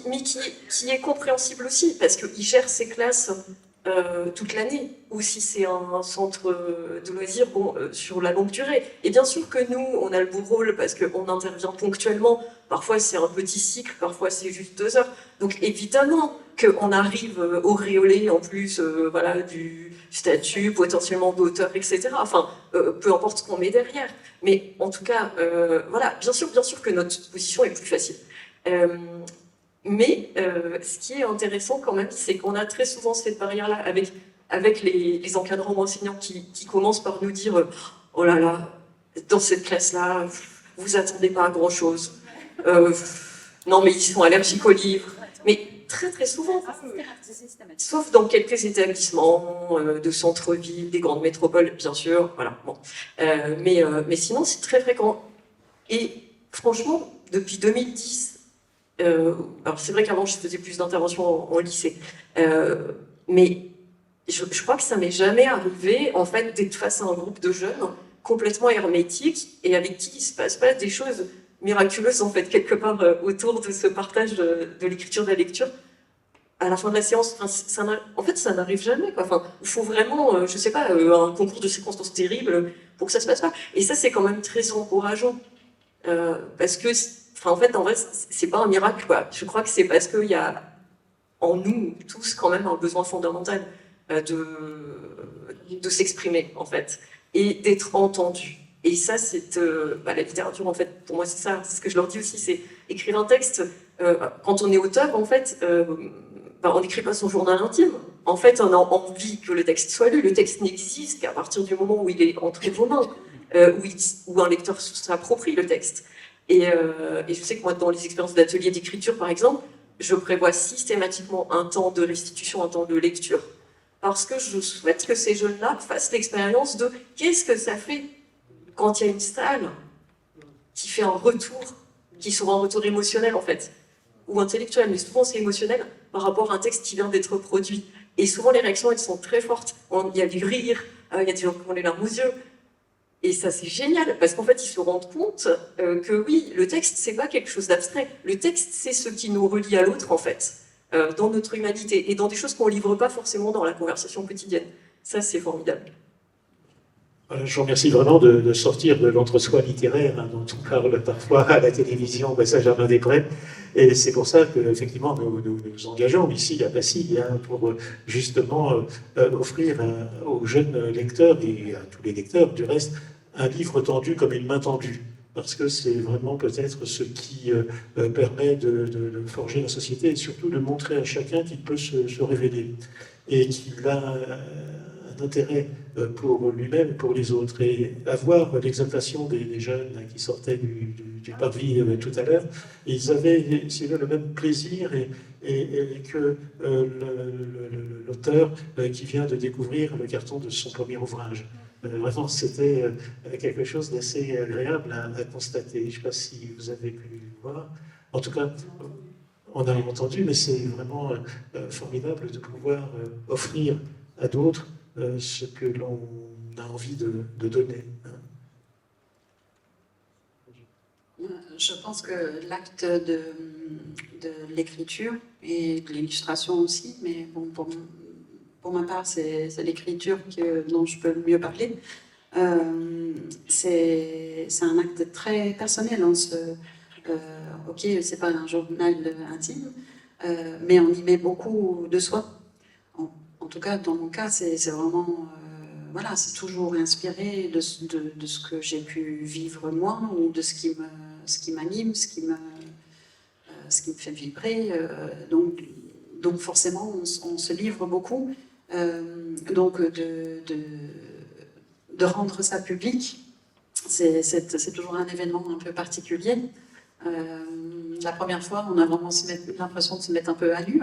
est compréhensible aussi, parce qu'ils gèrent ces classes toute l'année, ou si c'est un centre de loisirs, sur la longue durée. Et bien sûr que nous, on a le beau rôle parce qu'on intervient ponctuellement. Parfois, c'est un petit cycle, parfois, c'est juste 2 heures. Donc, évidemment qu'on arrive auréolé, en plus, voilà, du statut, potentiellement d'auteur, etc. Enfin, peu importe ce qu'on met derrière. Mais en tout cas, voilà, bien sûr que notre position est plus facile. Mais ce qui est intéressant quand même, c'est qu'on a très souvent cette barrière-là avec les encadrants enseignants qui commencent par nous dire oh là là, dans cette classe-là, vous attendez pas à grand-chose. Non, mais ils sont allergiques aux livres. Mais très très souvent, sauf dans quelques établissements de centre-ville, des grandes métropoles, bien sûr, voilà. Bon. Mais sinon, c'est très fréquent. Et franchement, depuis 2010, alors c'est vrai qu'avant je faisais plus d'interventions en lycée, mais je crois que ça m'est jamais arrivé en fait d'être face à un groupe de jeunes complètement hermétiques et avec qui il se passe pas des choses miraculeuses en fait quelque part autour de ce partage de l'écriture de la lecture. À la fin de la séance, en fait ça n'arrive jamais quoi. Enfin, il faut vraiment, je sais pas, un concours de circonstances terribles pour que ça se passe pas. Et ça c'est quand même très encourageant parce que enfin, en fait, en vrai, c'est pas un miracle, quoi. Je crois que c'est parce qu'il y a en nous tous quand même un besoin fondamental de s'exprimer, en fait, et d'être entendu. Et ça, c'est la littérature, en fait, pour moi, c'est ça. C'est ce que je leur dis aussi, c'est écrire un texte. Quand on est auteur, en fait, on n'écrit pas son journal intime. En fait, on a envie que le texte soit lu. Le texte n'existe qu'à partir du moment où il est entre vos mains, où un lecteur s'approprie le texte. Et je sais que moi, dans les expériences d'atelier d'écriture, par exemple, je prévois systématiquement un temps de restitution, un temps de lecture, parce que je souhaite que ces jeunes-là fassent l'expérience de qu'est-ce que ça fait quand il y a une salle qui fait un retour, qui est souvent un retour émotionnel en fait, ou intellectuel, mais souvent c'est émotionnel par rapport à un texte qui vient d'être produit. Et souvent les réactions, elles sont très fortes. Il y a du rire, il y a des gens qui ont les larmes aux yeux. Et ça, c'est génial, parce qu'en fait, ils se rendent compte que oui, le texte, c'est pas quelque chose d'abstrait. Le texte, c'est ce qui nous relie à l'autre, en fait, dans notre humanité, et dans des choses qu'on livre pas forcément dans la conversation quotidienne. Ça, c'est formidable. Voilà, je vous remercie vraiment de sortir de l'entre-soi littéraire dont on parle parfois à la télévision, à Saint-Germain-des-Prés. Et c'est pour ça qu'effectivement, nous engageons ici à Passy pour justement offrir aux jeunes lecteurs et à tous les lecteurs, du reste, un livre tendu comme une main tendue. Parce que c'est vraiment peut-être ce qui permet de forger la société et surtout de montrer à chacun qu'il peut se révéler et qu'il a un intérêt pour lui-même et pour les autres. Et avoir l'exaltation des jeunes qui sortaient du parvis tout à l'heure, ils avaient le même plaisir et que l'auteur qui vient de découvrir le carton de son premier ouvrage. Vraiment, c'était quelque chose d'assez agréable à constater. Je ne sais pas si vous avez pu voir. En tout cas, on a entendu, mais c'est vraiment formidable de pouvoir offrir à d'autres ce que l'on a envie de donner. Je pense que l'acte de l'écriture et de l'illustration aussi, mais bon, pour ma part, c'est l'écriture dont je peux le mieux parler. C'est un acte très personnel. Ok, c'est pas un journal intime, mais on y met beaucoup de soi. En tout cas, dans mon cas, c'est vraiment, voilà, c'est toujours inspiré de ce que j'ai pu vivre moi ou de ce qui m'anime, ce qui me fait vibrer. Donc forcément, on se livre beaucoup. Donc de rendre ça public, c'est toujours un événement un peu particulier. La première fois, on a vraiment l'impression de se mettre un peu à nu.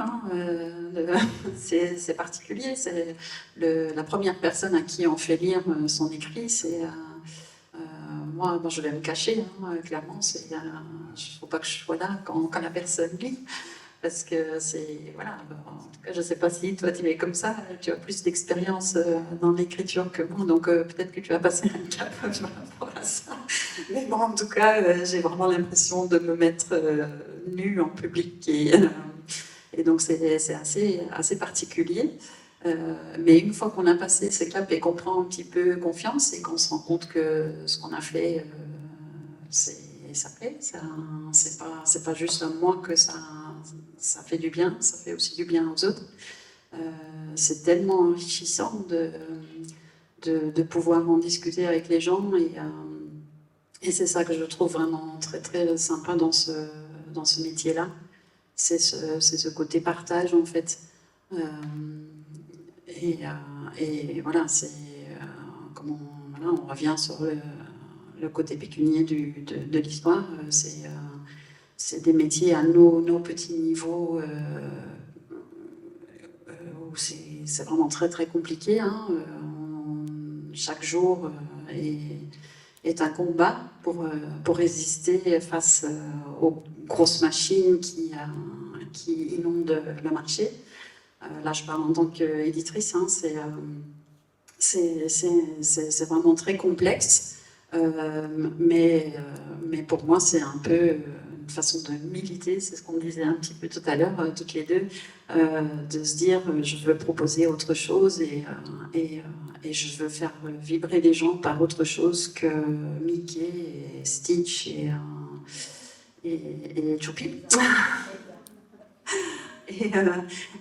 C'est particulier. C'est la première personne à qui on fait lire son écrit. Moi, je vais me cacher, clairement. Il ne faut pas que je sois là quand la personne lit. Parce que voilà, en tout cas, je ne sais pas si toi tu es comme ça, tu as plus d'expérience dans l'écriture que moi, donc peut-être que tu as passé un cap par rapport à ça. Mais bon, en tout cas, j'ai vraiment l'impression de me mettre nue en public et donc c'est assez particulier. Mais une fois qu'on a passé ce cap et qu'on prend un petit peu confiance et qu'on se rend compte que ce qu'on a fait, ça plaît, c'est pas juste à moi que ça fait du bien, ça fait aussi du bien aux autres. C'est tellement enrichissant de pouvoir en discuter avec les gens et c'est ça que je trouve vraiment très très sympa dans ce métier-là. C'est ce côté partage en fait. Et voilà, on revient sur le côté pécunier de l'histoire. C'est des métiers à nos petits niveaux où c'est vraiment très très compliqué. Chaque jour est un combat pour résister face aux grosses machines qui inondent le marché. Là, je parle en tant qu'éditrice. C'est vraiment très complexe. Mais pour moi, c'est un peu une façon de militer, c'est ce qu'on disait un petit peu tout à l'heure, toutes les deux, de se dire je veux proposer autre chose et je veux faire vibrer les gens par autre chose que Mickey et Stitch et Choupi.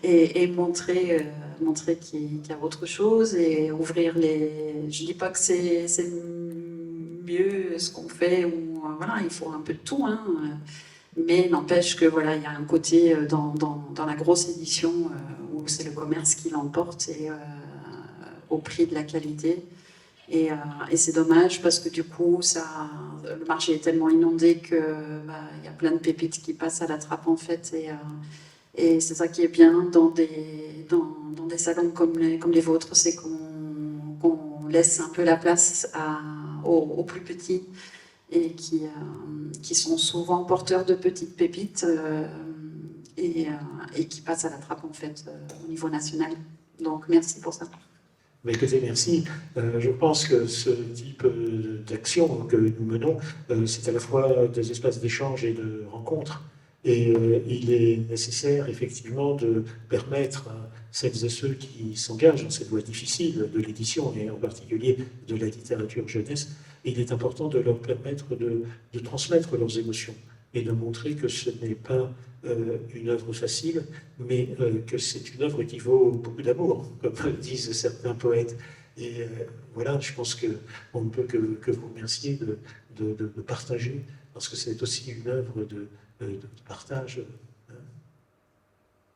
Et montrer qu'il y a autre chose et ouvrir les... Je dis pas que c'est mieux ce qu'on fait, ou voilà, il faut un peu de tout, hein, mais n'empêche que voilà, il y a un côté dans la grosse édition où c'est le commerce qui l'emporte et au prix de la qualité. Et c'est dommage parce que du coup, le marché est tellement inondé que y a plein de pépites qui passent à la trappe en fait. Et c'est ça qui est bien dans des salons comme les vôtres, c'est qu'on laisse un peu la place aux plus petits et qui sont souvent porteurs de petites pépites et qui passent à la trappe en fait au niveau national. Donc merci pour ça. Mais écoutez, merci. Je pense que ce type d'action que nous menons, c'est à la fois des espaces d'échange et de rencontres. Et il est nécessaire, effectivement, de permettre à celles et ceux qui s'engagent dans cette voie difficile de l'édition, et en particulier de la littérature jeunesse, il est important de leur permettre de transmettre leurs émotions et de montrer que ce n'est pas une œuvre facile, mais que c'est une œuvre qui vaut beaucoup d'amour, comme disent certains poètes. Et voilà, je pense qu'on ne peut que vous remercier de partager, parce que c'est aussi une œuvre de partage.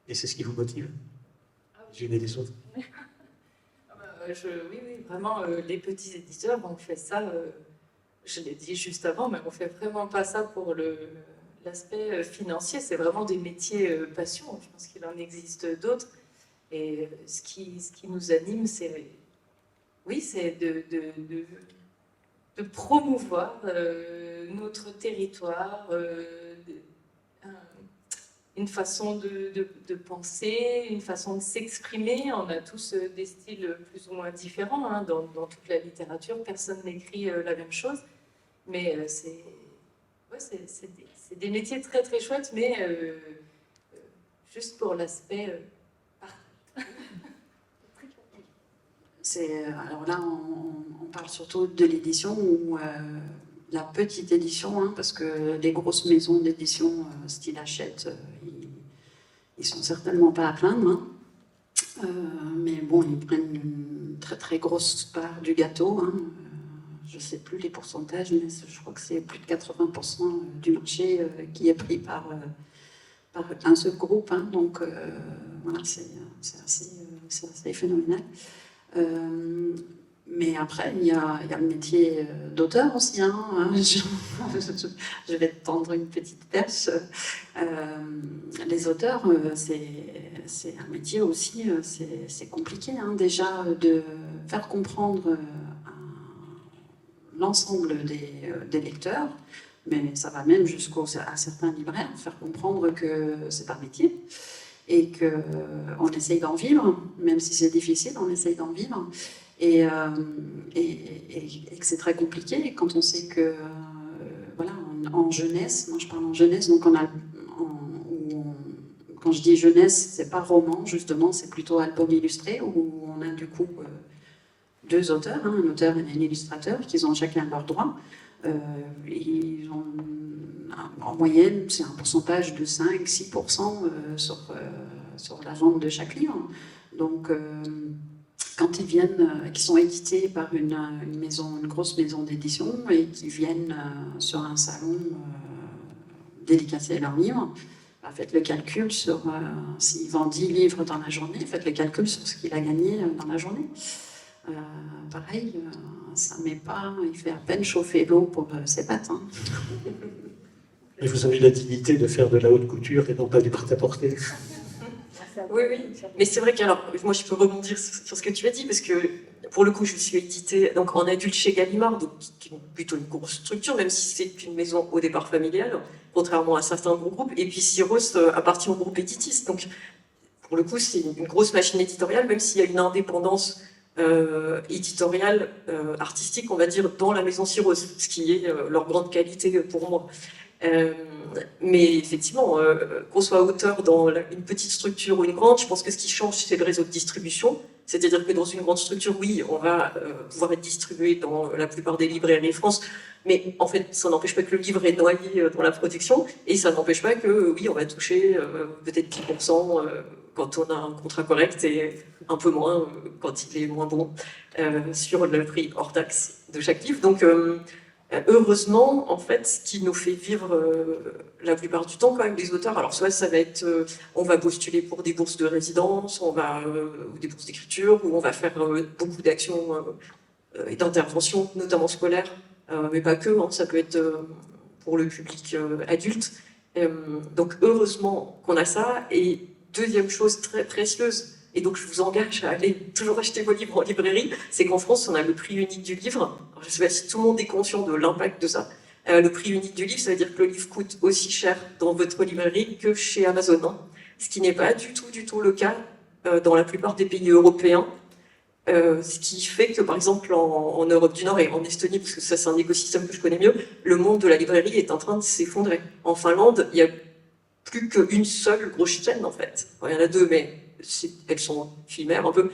Et c'est ce qui vous motive, les unes et les autres. Oui, vraiment, les petits éditeurs, on fait ça, je l'ai dit juste avant, mais on fait vraiment pas ça pour l'aspect financier, c'est vraiment des métiers passion. Je pense qu'il en existe d'autres. Et ce qui nous anime, c'est de promouvoir notre territoire, une façon de penser, une façon de s'exprimer. On a tous des styles plus ou moins différents hein, dans toute la littérature. Personne n'écrit la même chose. Mais c'est des métiers très très chouettes, mais juste pour l'aspect partage. Alors là, on parle surtout de l'édition ou la petite édition, hein, parce que les grosses maisons d'édition, style Hachette, ils sont certainement pas à plaindre. Hein. Mais bon, ils prennent une très très grosse part du gâteau. Hein. Je ne sais plus les pourcentages, mais je crois que c'est plus de 80% du marché qui est pris par un seul groupe. Hein. Donc voilà, c'est assez phénoménal. Mais après, il y a le métier d'auteur aussi. Hein. Je vais te tendre une petite perche. Les auteurs, c'est un métier aussi, c'est compliqué. Hein, déjà, de faire comprendre l'ensemble des lecteurs, mais ça va même à certains libraires, faire comprendre que c'est pas un métier et qu'on essaye d'en vivre, même si c'est difficile, on essaye d'en vivre. Et que c'est très compliqué quand on sait que, voilà, en jeunesse, moi je parle en jeunesse, donc quand je dis jeunesse, c'est pas roman, justement, c'est plutôt album illustré, où on a du coup deux auteurs, hein, un auteur et un illustrateur, qui ont chacun leurs droits. Ils ont, en moyenne, c'est un pourcentage de 5-6% sur la vente de chaque livre. Donc, quand ils viennent, qui sont édités par une grosse maison d'édition, et qui viennent sur un salon dédicacer leurs livres, faites le calcul sur s'il vend 10 livres dans la journée, faites le calcul sur ce qu'il a gagné dans la journée. Pareil, ça met pas, il fait à peine chauffer l'eau pour ses pattes. Hein. Mais vous avez la dignité de faire de la haute couture et non pas du prêt-à-porter. Oui, mais c'est vrai qu'alors, moi je peux rebondir sur ce que tu as dit, parce que pour le coup je suis éditée donc, en adulte chez Gallimard, donc, qui est plutôt une grosse structure, même si c'est une maison au départ familiale, contrairement à certains gros groupes, et puis Syros appartient au groupe Éditis, donc pour le coup c'est une grosse machine éditoriale, même s'il y a une indépendance éditoriale, artistique, on va dire, dans la maison Syros, ce qui est leur grande qualité pour moi. Mais effectivement, qu'on soit auteur dans une petite structure ou une grande, je pense que ce qui change, c'est le réseau de distribution. C'est-à-dire que dans une grande structure, oui, on va pouvoir être distribué dans la plupart des librairies France, mais en fait, ça n'empêche pas que le livre est noyé dans la production, et ça n'empêche pas que, oui, on va toucher peut-être 10% quand on a un contrat correct, et un peu moins quand il est moins bon sur le prix hors taxe de chaque livre. Donc, Heureusement, en fait, ce qui nous fait vivre la plupart du temps, quand même, les auteurs, alors soit ça va être, on va postuler pour des bourses de résidence, ou des bourses d'écriture, ou on va faire beaucoup d'actions et d'interventions, notamment scolaires, mais pas que, hein, ça peut être pour le public adulte. Donc heureusement qu'on a ça. Et deuxième chose très précieuse, et donc je vous engage à aller toujours acheter vos livres en librairie, c'est qu'en France, on a le prix unique du livre. Alors, je ne sais pas si tout le monde est conscient de l'impact de ça. Le prix unique du livre, ça veut dire que le livre coûte aussi cher dans votre librairie que chez Amazon, hein. Ce qui n'est pas du tout le cas dans la plupart des pays européens. Ce qui fait que, par exemple, en Europe du Nord et en Estonie, parce que ça c'est un écosystème que je connais mieux, le monde de la librairie est en train de s'effondrer. En Finlande, il n'y a plus qu'une seule grosse chaîne, en fait. Enfin, il y en a deux, mais elles sont éphémères un peu.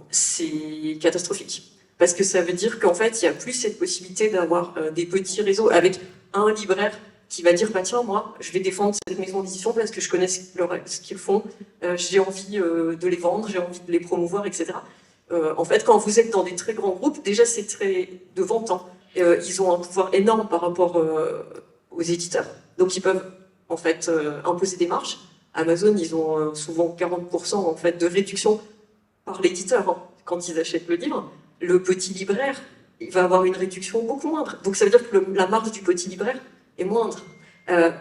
C'est catastrophique. Parce que ça veut dire qu'en fait, il n'y a plus cette possibilité d'avoir des petits réseaux avec un libraire qui va dire, bah tiens, moi, je vais défendre cette maison d'édition parce que je connais ce qu'ils font, j'ai envie de les vendre, j'ai envie de les promouvoir, etc. En fait, quand vous êtes dans des très grands groupes, déjà, c'est très de vente, hein. Ils ont un pouvoir énorme par rapport aux éditeurs. Donc, ils peuvent, en fait, imposer des marges. Amazon, ils ont souvent 40% en fait, de réduction par l'éditeur, hein, quand ils achètent le livre. Le petit libraire, il va avoir une réduction beaucoup moindre. Donc, ça veut dire que la marge du petit libraire est moindre.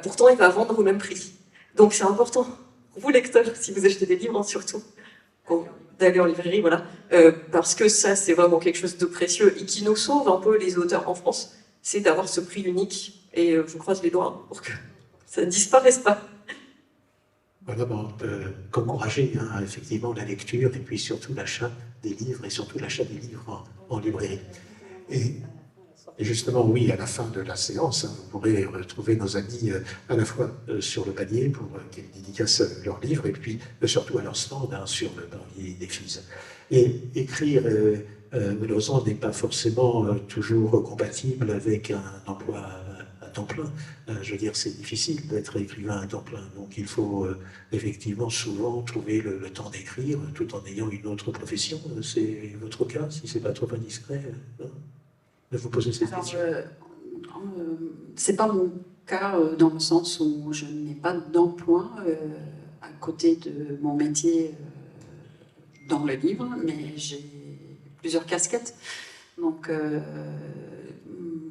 Pourtant, il va vendre au même prix. Donc, c'est important, vous lecteurs, si vous achetez des livres, hein, surtout, d'aller en librairie, voilà, parce que ça, c'est vraiment quelque chose de précieux et qui nous sauve un peu les auteurs en France, c'est d'avoir ce prix unique. Et je croise les doigts pour que ça ne disparaisse pas. Voilà, bon, qu'encourager hein, effectivement la lecture et puis surtout l'achat des livres et surtout l'achat des livres en librairie. Et justement, oui, à la fin de la séance, hein, vous pourrez retrouver nos amis à la fois sur le panier pour qu'ils dédicacent leurs livres et puis surtout à leur stand hein, sur le panier des filles. Et écrire, malheureusement, n'est pas forcément toujours compatible avec un emploi à temps plein. Je veux dire, c'est difficile d'être écrivain à temps plein. Donc il faut effectivement souvent trouver le temps d'écrire tout en ayant une autre profession. C'est votre cas, si c'est pas trop indiscret de vous poser cette question. C'est pas mon cas dans le sens où je n'ai pas d'emploi à côté de mon métier dans le livre, mais j'ai plusieurs casquettes. Donc,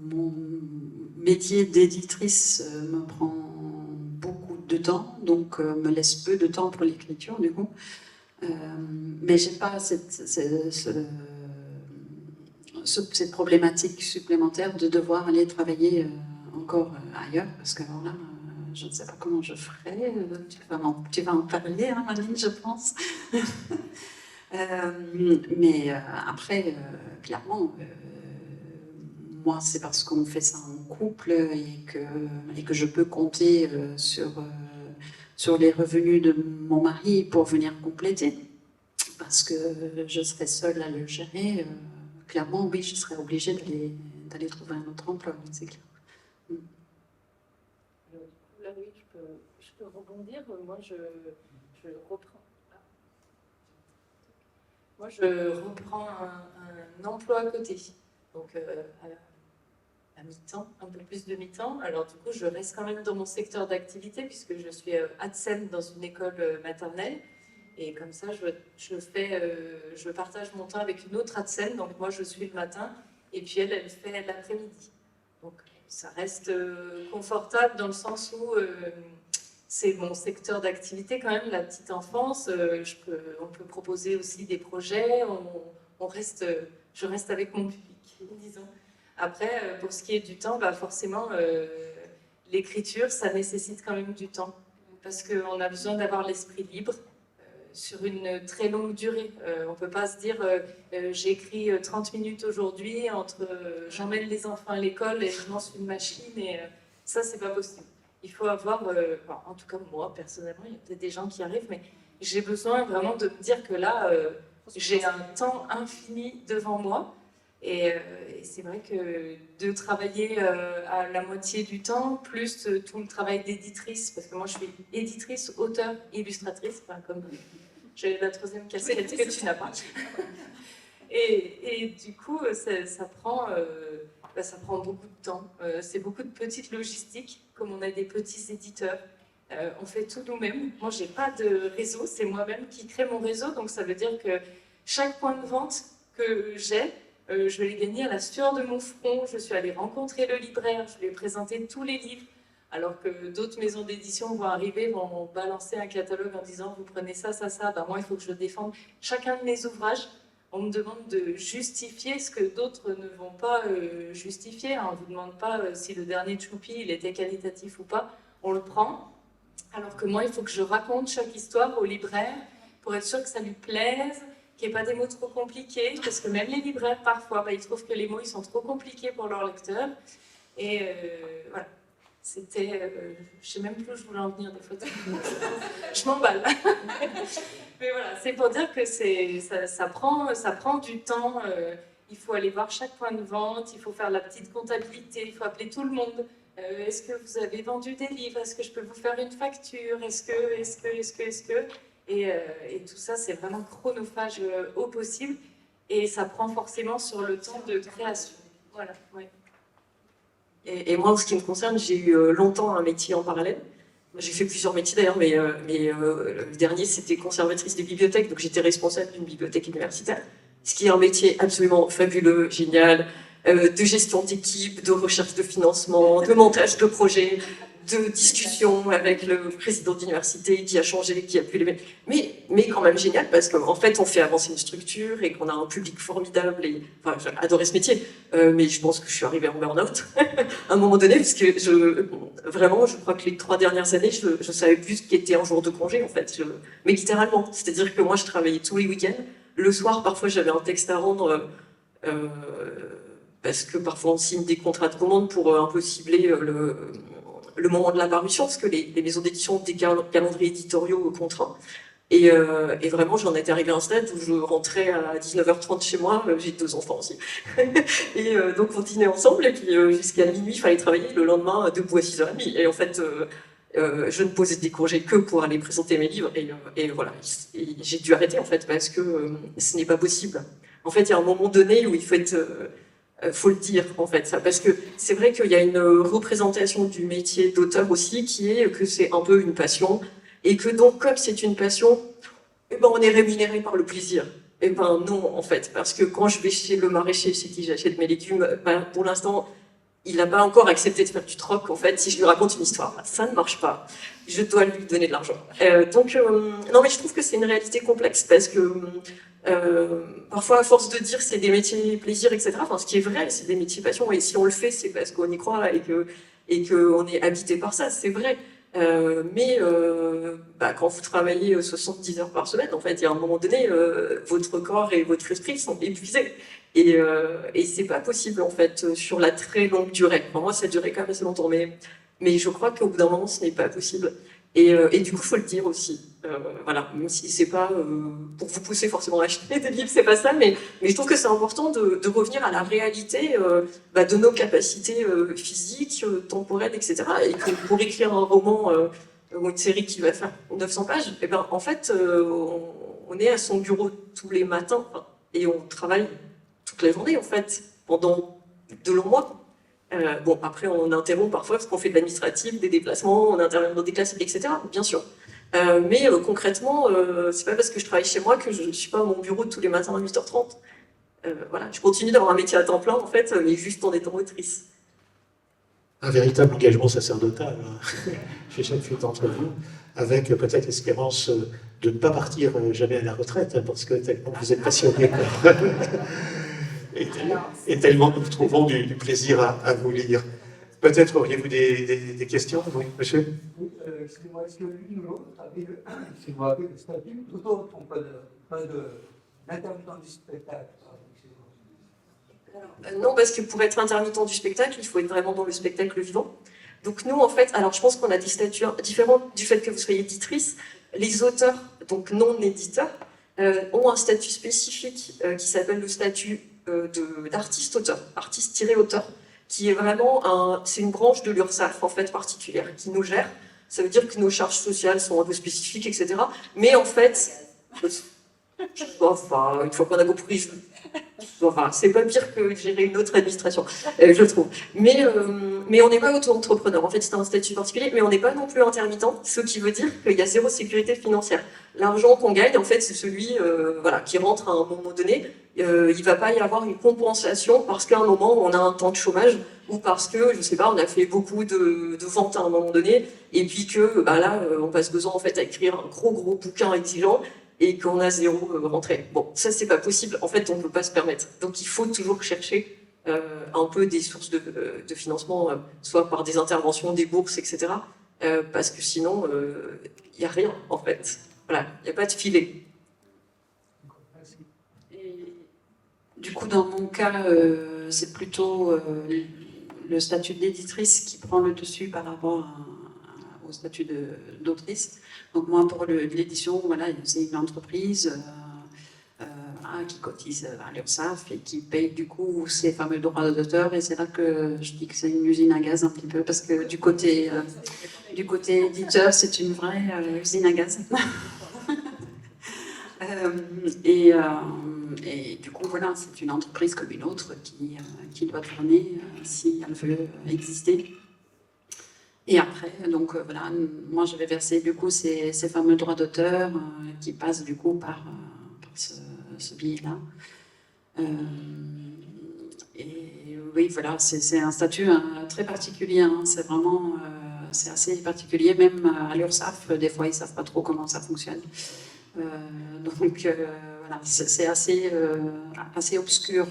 mon métier d'éditrice me prend beaucoup de temps, donc me laisse peu de temps pour l'écriture, du coup. Mais j'ai pas cette problématique supplémentaire de devoir aller travailler encore ailleurs, parce que alors là, je ne sais pas comment je ferai. Tu vas en parler, hein, Marine, je pense. Mais après, clairement, moi, c'est parce qu'on fait ça en couple et que je peux compter sur les revenus de mon mari pour venir compléter. Parce que je serais seule à le gérer. Clairement, oui, je serais obligée d'aller trouver un autre emploi, c'est clair. Là, oui, je peux rebondir. Moi, je reprends. Moi, je reprends un emploi à côté, donc à mi-temps, un peu plus de mi-temps. Alors, du coup, je reste quand même dans mon secteur d'activité puisque je suis ATSEM dans une école maternelle. Et comme ça, je partage mon temps avec une autre ATSEM. Donc, moi, je suis le matin et puis elle fait l'après-midi. Donc, ça reste confortable dans le sens où c'est mon secteur d'activité quand même, la petite enfance. On peut proposer aussi des projets. Je reste avec mon public, disons. Après, pour ce qui est du temps, bah forcément, l'écriture, ça nécessite quand même du temps. Parce qu'on a besoin d'avoir l'esprit libre sur une très longue durée. On ne peut pas se dire j'écris 30 minutes aujourd'hui entre j'emmène les enfants à l'école et je lance une machine. Et ça, c'est pas possible. Il faut avoir, en tout cas moi, personnellement, il y a peut-être des gens qui arrivent, mais j'ai besoin vraiment de me dire que là, j'ai un temps infini devant moi. Et c'est vrai que de travailler à la moitié du temps, plus tout le travail d'éditrice, parce que moi je suis éditrice, auteure, illustratrice, enfin, comme j'ai la troisième casquette que tu n'as pas. Et du coup, ça prend ça prend beaucoup de temps. C'est beaucoup de petites logistiques, comme on a des petits éditeurs. On fait tout nous-mêmes. Moi, j'ai pas de réseau, c'est moi-même qui crée mon réseau. Donc, ça veut dire que chaque point de vente que j'ai, je l'ai gagné à la sueur de mon front. Je suis allée rencontrer le libraire, je lui ai présenté tous les livres. Alors que d'autres maisons d'édition vont arriver, vont balancer un catalogue en disant « vous prenez ça, ça, ça, ben moi il faut que je le défende ». Chacun de mes ouvrages, on me demande de justifier ce que d'autres ne vont pas justifier. On ne vous demande pas si le dernier Choupi il était qualitatif ou pas, on le prend. Alors que moi, il faut que je raconte chaque histoire au libraire pour être sûr que ça lui plaise, qu'il n'y ait pas des mots trop compliqués, parce que même les libraires, parfois, ils trouvent que les mots ils sont trop compliqués pour leur lecteur. Et voilà. C'était, je sais même plus où je voulais en venir des fois. Je m'emballe. Mais voilà, c'est pour dire que ça prend du temps. Il faut aller voir chaque point de vente, il faut faire la petite comptabilité, il faut appeler tout le monde. Est-ce que vous avez vendu des livres? Est-ce que je peux vous faire une facture? Est-ce que et tout ça, c'est vraiment chronophage au possible. Et ça prend forcément sur le temps de création. Voilà, ouais. Et moi, en ce qui me concerne, j'ai eu longtemps un métier en parallèle. J'ai fait plusieurs métiers d'ailleurs, mais le dernier, c'était conservatrice des bibliothèques, donc j'étais responsable d'une bibliothèque universitaire, ce qui est un métier absolument fabuleux, génial, de gestion d'équipe, de recherche de financement, de montage de projets, de discussion avec le président d'université qui a changé, qui a pu les mettre. Mais quand même génial parce qu'en fait, on fait avancer une structure et qu'on a un public formidable. Et, enfin, j'ai adoré ce métier, mais je pense que je suis arrivée en burn-out à un moment donné parce que vraiment, je crois que les 3 dernières années, je savais plus ce qu'était un jour de congé en fait. Mais littéralement, c'est-à-dire que moi, je travaillais tous les week-ends. Le soir, parfois, j'avais un texte à rendre. Parce que parfois on signe des contrats de commande pour un peu cibler le moment de la parution, parce que les maisons d'édition ont des calendriers éditoriaux contraints. Et vraiment, j'en étais arrivée à un stade où je rentrais à 19h30 chez moi, j'ai 2 enfants aussi. Et donc on dînait ensemble, et puis jusqu'à minuit, il fallait travailler, le lendemain, debout à 6h30. Et en fait, je ne posais des congés que pour aller présenter mes livres, et voilà. Et j'ai dû arrêter, en fait, parce que ce n'est pas possible. En fait, il y a un moment donné où il faut être... faut le dire en fait ça, parce que c'est vrai qu'il y a une représentation du métier d'auteur aussi qui est que c'est un peu une passion et que donc comme c'est une passion, eh ben on est rémunéré par le plaisir. Eh ben non en fait, parce que quand je vais chez le maraîcher chez qui j'achète mes légumes, ben, pour l'instant il n'a pas encore accepté de faire du troc en fait. Si je lui raconte une histoire, ça ne marche pas. Je dois lui donner de l'argent. Donc non mais je trouve que c'est une réalité complexe parce que parfois, à force de dire c'est des métiers plaisir, etc., enfin, ce qui est vrai, c'est des métiers passion, et si on le fait, c'est parce qu'on y croit et qu'on est habité par ça, c'est vrai. Mais quand vous travaillez 70 heures par semaine, en fait, il y a un moment donné, votre corps et votre esprit sont épuisés. Et c'est pas possible, en fait, sur la très longue durée. Enfin, moi, ça a duré quand même assez longtemps, mais je crois qu'au bout d'un moment, ce n'est pas possible. Et du coup, il faut le dire aussi. Voilà, même si c'est pas pour vous pousser forcément à acheter des livres, c'est pas ça, mais je trouve que c'est important de revenir à la réalité de nos capacités physiques, temporelles, etc. Et que pour écrire un roman ou une série qui va faire 900 pages, et ben, en fait, on est à son bureau tous les matins et on travaille toute la journée, en fait, pendant de longs mois. Bon, après, on interrompt parfois parce qu'on fait de l'administratif, des déplacements, on intervient dans des classes, etc. Bien sûr. Mais concrètement, c'est pas parce que je travaille chez moi que je ne suis pas à mon bureau tous les matins à 8h30. Voilà, je continue d'avoir un métier à temps plein, en fait, mais juste en étant autrice. Un véritable engagement sacerdotal chez chacune d'entre vous, avec peut-être l'espérance de ne pas partir jamais à la retraite, parce que tellement vous êtes passionné. Et tellement nous trouvons du plaisir à vous lire. Peut-être auriez-vous des questions? Oui, monsieur? Excusez-moi, est-ce que l'une ou l'autre avait le statut, tout autre, pas d'intermittent du spectacle? Non, parce que pour être intermittent du spectacle, il faut être vraiment dans le spectacle vivant. Donc nous, en fait, alors je pense qu'on a des statuts différents du fait que vous soyez éditrice. Les auteurs, donc non éditeurs, ont un statut spécifique qui s'appelle le statut d'artiste-auteur, artiste-auteur, qui est vraiment c'est une branche de l'URSSAF en fait particulière qui nous gère. Ça veut dire que nos charges sociales sont un peu spécifiques, etc. Mais en fait, enfin, une fois qu'on a compris, Enfin, c'est pas pire que gérer une autre administration, je trouve. Mais on n'est pas auto-entrepreneur. En fait, c'est un statut particulier, mais on n'est pas non plus intermittent, ce qui veut dire qu'il y a zéro sécurité financière. L'argent qu'on gagne, en fait, c'est celui voilà, qui rentre à un moment donné. Il ne va pas y avoir une compensation parce qu'à un moment, on a un temps de chômage ou parce que, je sais pas, on a fait beaucoup de ventes à un moment donné et puis que bah là, on passe 2 ans en fait, à écrire un gros bouquin exigeant et qu'on a zéro rentrée. Bon, ça, c'est pas possible. En fait, on ne peut pas se permettre. Donc, il faut toujours chercher un peu des sources de financement, soit par des interventions, des bourses, etc. Parce que sinon, il n'y a rien, en fait. Voilà, il n'y a pas de filet. Et du coup, dans mon cas, c'est plutôt le statut d'éditrice qui prend le dessus par rapport au statut d'autrice. Donc moi, pour l'édition, voilà, c'est une entreprise qui cotise à l'URSSAF et qui paye du coup ces fameux droits d'auteur. Et c'est là que je dis que c'est une usine à gaz un petit peu, parce que du côté éditeur, c'est une vraie usine à gaz. Et du coup, voilà, c'est une entreprise comme une autre qui doit tourner si elle veut exister. Et après, donc voilà, moi je vais verser du coup ces fameux droits d'auteur qui passent du coup par ce billet-là. Et oui, voilà, c'est un statut très particulier. Hein, c'est vraiment, c'est assez particulier. Même à l'URSSAF, des fois, ils savent pas trop comment ça fonctionne. Donc voilà, c'est assez obscur.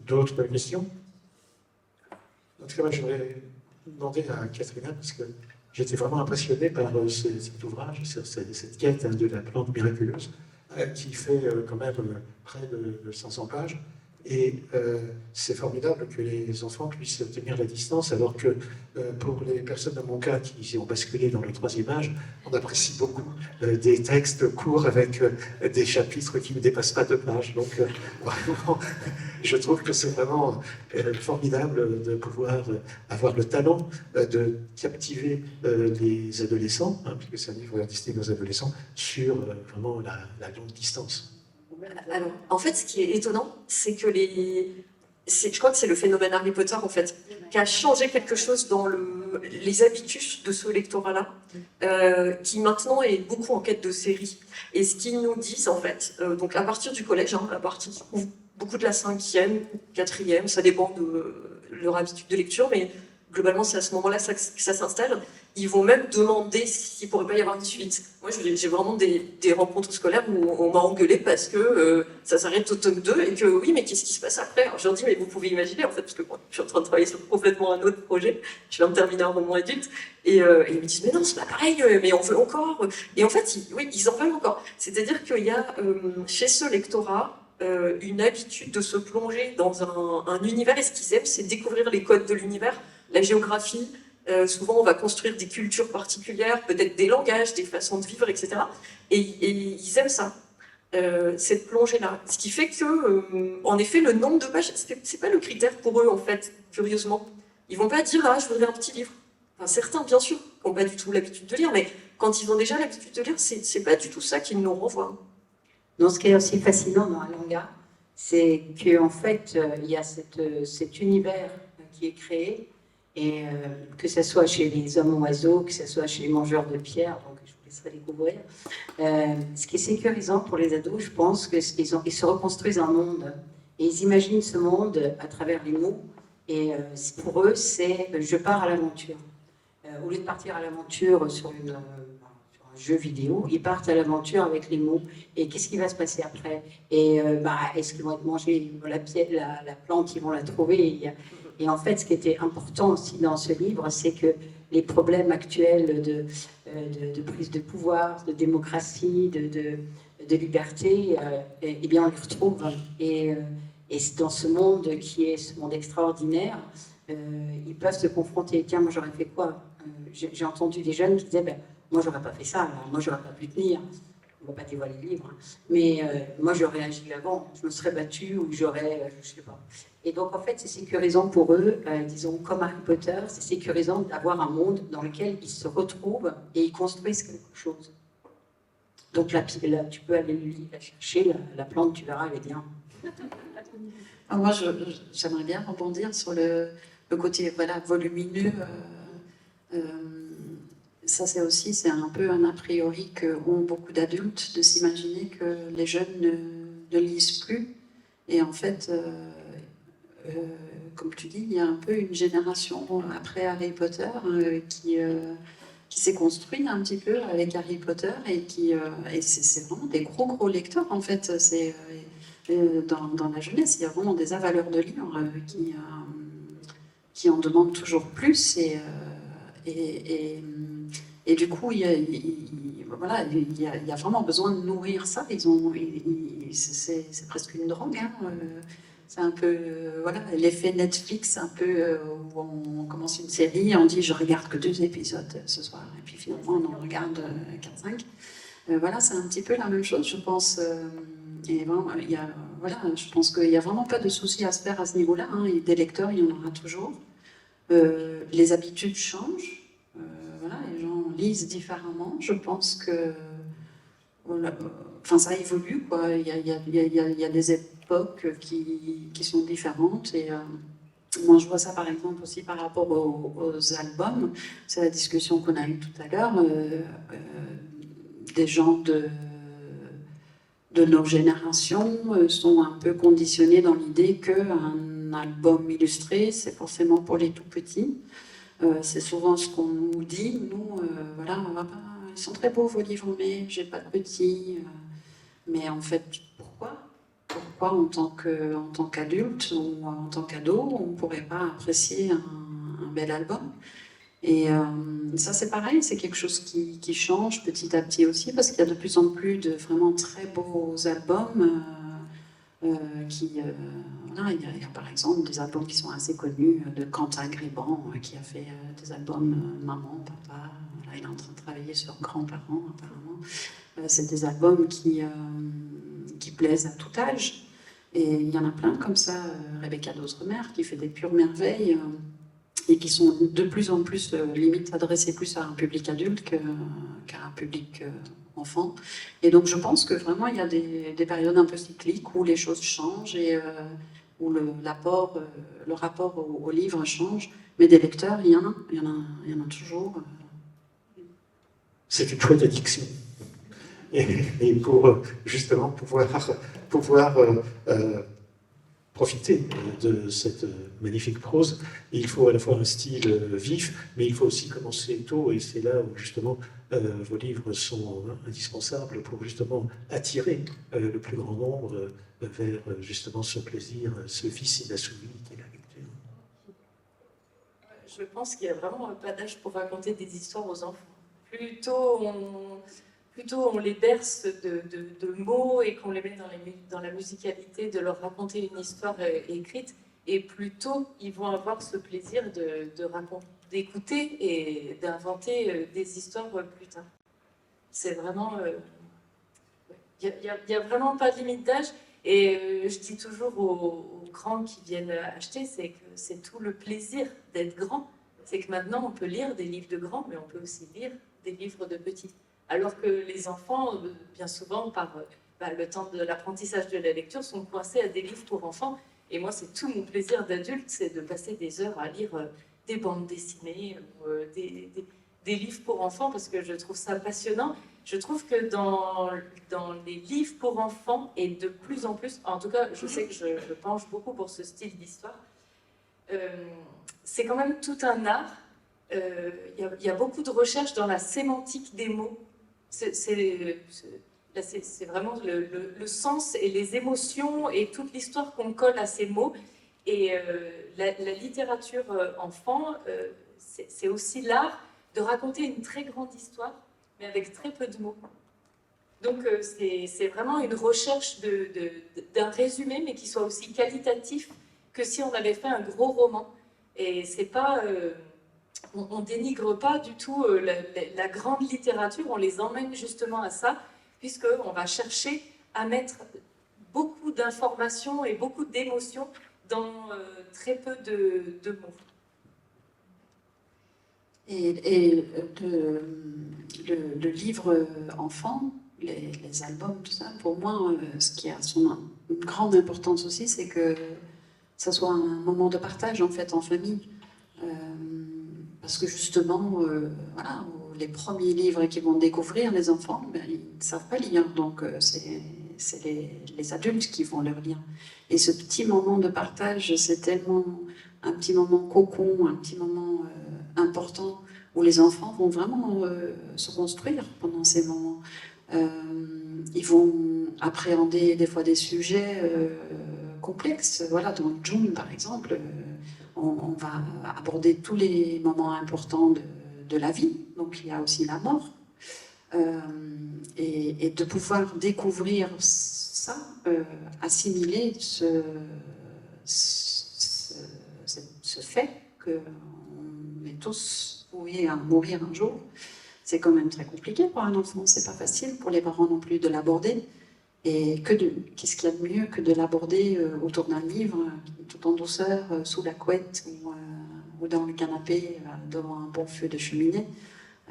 D'autres questions? En tout cas, moi, j'aurais demandé à Catherine, parce que j'étais vraiment impressionné par cet ouvrage, cette quête de la plante miraculeuse, qui fait quand même près de 500 pages. Et c'est formidable que les enfants puissent tenir la distance, alors que pour les personnes de mon cas qui ont basculé dans le 3e âge, on apprécie beaucoup des textes courts avec des chapitres qui ne dépassent pas 2 pages. Donc vraiment, je trouve que c'est vraiment formidable de pouvoir avoir le talent de captiver les adolescents, hein, puisque c'est un livre destiné aux adolescents, sur vraiment la longue distance. Alors, en fait, ce qui est étonnant, c'est que je crois que c'est le phénomène Harry Potter, en fait, qui a changé quelque chose dans les habitudes de ce lectorat-là, qui maintenant est beaucoup en quête de séries. Et ce qu'ils nous disent, en fait, donc à partir du collège, hein, à partir beaucoup de la 5e, 4e, ça dépend de leur habitude de lecture, mais globalement, c'est à ce moment-là que ça s'installe. Ils vont même demander s'il ne pourrait pas y avoir une suite. Moi, j'ai vraiment des rencontres scolaires où on m'a engueulé parce que ça s'arrête au tome 2 et que oui, mais qu'est-ce qui se passe après? Alors, je leur dis, mais vous pouvez imaginer, en fait, parce que moi, je suis en train de travailler sur complètement un autre projet. Je viens de terminer un roman adulte. Et ils me disent, mais non, c'est pas pareil, mais on veut encore. Et en fait, ils en veulent encore. C'est-à-dire qu'il y a chez ce lectorat une habitude de se plonger dans un univers. Et ce qu'ils aiment, c'est découvrir les codes de l'univers, la géographie. Souvent, on va construire des cultures particulières, peut-être des langages, des façons de vivre, etc. Et ils aiment ça, cette plongée-là. Ce qui fait que, en effet, le nombre de pages, c'est pas le critère pour eux, en fait, curieusement. Ils vont pas dire, ah, je voudrais un petit livre. Enfin, certains, bien sûr, n'ont pas du tout l'habitude de lire, mais quand ils ont déjà l'habitude de lire, c'est pas du tout ça qu'ils nous renvoient. Non, ce qui est aussi fascinant dans Alanga, c'est qu'en fait, il y a cet univers qui est créé. Et que ce soit chez les hommes-oiseaux, que ce soit chez les mangeurs de pierre, donc je vous laisserai découvrir. Ce qui est sécurisant pour les ados, je pense qu'ils se reconstruisent un monde. Et ils imaginent ce monde à travers les mots. Et pour eux, c'est je pars à l'aventure. Au lieu de partir à l'aventure sur un jeu vidéo, ils partent à l'aventure avec les mots. Et qu'est-ce qui va se passer après? Et est-ce qu'ils vont être mangés? La plante, ils vont la trouver. Et en fait, ce qui était important aussi dans ce livre, c'est que les problèmes actuels de prise de pouvoir, de démocratie, de liberté, eh bien, on les retrouve. Et dans ce monde qui est ce monde extraordinaire, ils peuvent se confronter. Tiens, moi, j'aurais fait quoi? J'ai entendu des jeunes qui disaient, ben, moi, j'aurais pas fait ça, là. Moi, j'aurais pas pu tenir. On ne va pas dévoiler le livre. Mais moi, j'aurais agi avant. Je me serais battue ou j'aurais, je ne sais pas. Et donc, en fait, c'est sécurisant pour eux, disons, comme Harry Potter, c'est sécurisant d'avoir un monde dans lequel ils se retrouvent et ils construisent quelque chose. Donc là, tu peux aller la chercher, la plante, tu verras, elle est bien. Alors moi, j'aimerais bien rebondir sur le côté voilà, volumineux. Ça, c'est un peu un a priori qu'ont beaucoup d'adultes de s'imaginer que les jeunes ne lisent plus. Et en fait, comme tu dis, il y a un peu une génération après Harry Potter qui s'est construite un petit peu avec Harry Potter et c'est vraiment des gros lecteurs en fait. Dans la jeunesse, il y a vraiment des avaleurs de livres qui en demandent toujours plus et du coup, voilà, il y a vraiment besoin de nourrir ça. C'est presque une drogue. Hein. C'est un peu voilà, l'effet Netflix, un peu où on commence une série, on dit je regarde que 2 épisodes ce soir, et puis finalement on en regarde 4-5. Voilà, c'est un petit peu la même chose, je pense. Et vraiment, voilà, je pense qu'il n'y a vraiment pas de souci à se faire à ce niveau-là. Hein. Et des lecteurs, il y en aura toujours. Les habitudes changent. Voilà, les gens lisent différemment. Je pense que voilà, enfin, ça évolue, quoi. Il y a des époques qui sont différentes. Et moi, je vois ça, par exemple, aussi par rapport aux albums. C'est la discussion qu'on a eue tout à l'heure. Des gens de nos générations sont un peu conditionnés dans l'idée qu'un album illustré, c'est forcément pour les tout petits. C'est souvent ce qu'on nous dit. Nous, voilà, ils sont très beaux vos livres, mais j'ai pas de petits. Mais en fait, pourquoi en tant qu'adulte ou en tant qu'ado, on ne pourrait pas apprécier un bel album? Et ça, c'est pareil, c'est quelque chose qui change petit à petit aussi, parce qu'il y a de plus en plus de vraiment très beaux albums voilà, il y a par exemple des albums qui sont assez connus de Quentin Griban, qui a fait des albums Maman, Papa, voilà, il est en train de travailler sur Grands-parents apparemment. C'est des albums qui plaisent à tout âge. Et il y en a plein comme ça, Rebecca d'Osremer qui fait des pures merveilles et qui sont de plus en plus limite adressées plus à un public adulte qu'à un public enfant. Et donc je pense que vraiment il y a des périodes un peu cycliques où les choses changent et où le rapport au livre change. Mais des lecteurs, il y en a toujours. C'est une chouette addiction. Et pour justement pouvoir profiter de cette magnifique prose, il faut à la fois un style vif, mais il faut aussi commencer tôt, et c'est là où justement vos livres sont indispensables pour justement attirer le plus grand nombre vers justement ce plaisir, ce vice inassouvi qu'est la lecture. Je pense qu'il n'y a vraiment pas d'âge pour raconter des histoires aux enfants. Plutôt on les berce de mots et qu'on les met dans la musicalité de leur raconter une histoire écrite, et plutôt ils vont avoir ce plaisir d'écouter et d'inventer des histoires plus tard. C'est vraiment... Il n'y a vraiment pas de limite d'âge, et je dis toujours aux grands qui viennent acheter, c'est que c'est tout le plaisir d'être grand. C'est que maintenant on peut lire des livres de grands, mais on peut aussi lire des livres de petits. Alors que les enfants, bien souvent, par le temps de l'apprentissage de la lecture, sont coincés à des livres pour enfants. Et moi, c'est tout mon plaisir d'adulte, c'est de passer des heures à lire des bandes dessinées ou des livres pour enfants, parce que je trouve ça passionnant. Je trouve que dans les livres pour enfants, et de plus en plus, en tout cas, je sais que je penche beaucoup pour ce style d'histoire, c'est quand même tout un art. Il y a beaucoup de recherches dans la sémantique des mots. C'est vraiment le sens et les émotions et toute l'histoire qu'on colle à ces mots. Et la littérature enfant, c'est aussi l'art de raconter une très grande histoire, mais avec très peu de mots. Donc c'est vraiment une recherche d'un résumé, mais qui soit aussi qualitatif que si on avait fait un gros roman. Et c'est pas... on dénigre pas du tout la grande littérature, on les emmène justement à ça, puisqu'on va chercher à mettre beaucoup d'informations et beaucoup d'émotions dans très peu de mots. Et le livre enfant, les albums, tout ça, pour moi, ce qui a une grande importance aussi, c'est que ça soit un moment de partage en fait en famille. Parce que justement, voilà, les premiers livres qu'ils vont découvrir, les enfants, ben, ils ne savent pas lire, donc c'est les adultes qui vont leur lire. Et ce petit moment de partage, c'est tellement un petit moment cocon, un petit moment important, où les enfants vont vraiment se construire pendant ces moments. Ils vont appréhender des fois des sujets complexes. Voilà, dans June, par exemple, on va aborder tous les moments importants de la vie. Donc il y a aussi la mort. Et de pouvoir découvrir ça, assimiler ce fait qu'on est tous voués à mourir un jour, c'est quand même très compliqué pour un enfant. C'est pas facile pour les parents non plus de l'aborder. Et qu'est-ce qu'il y a de mieux que de l'aborder autour d'un livre, tout en douceur, sous la couette ou dans le canapé, devant un bon feu de cheminée.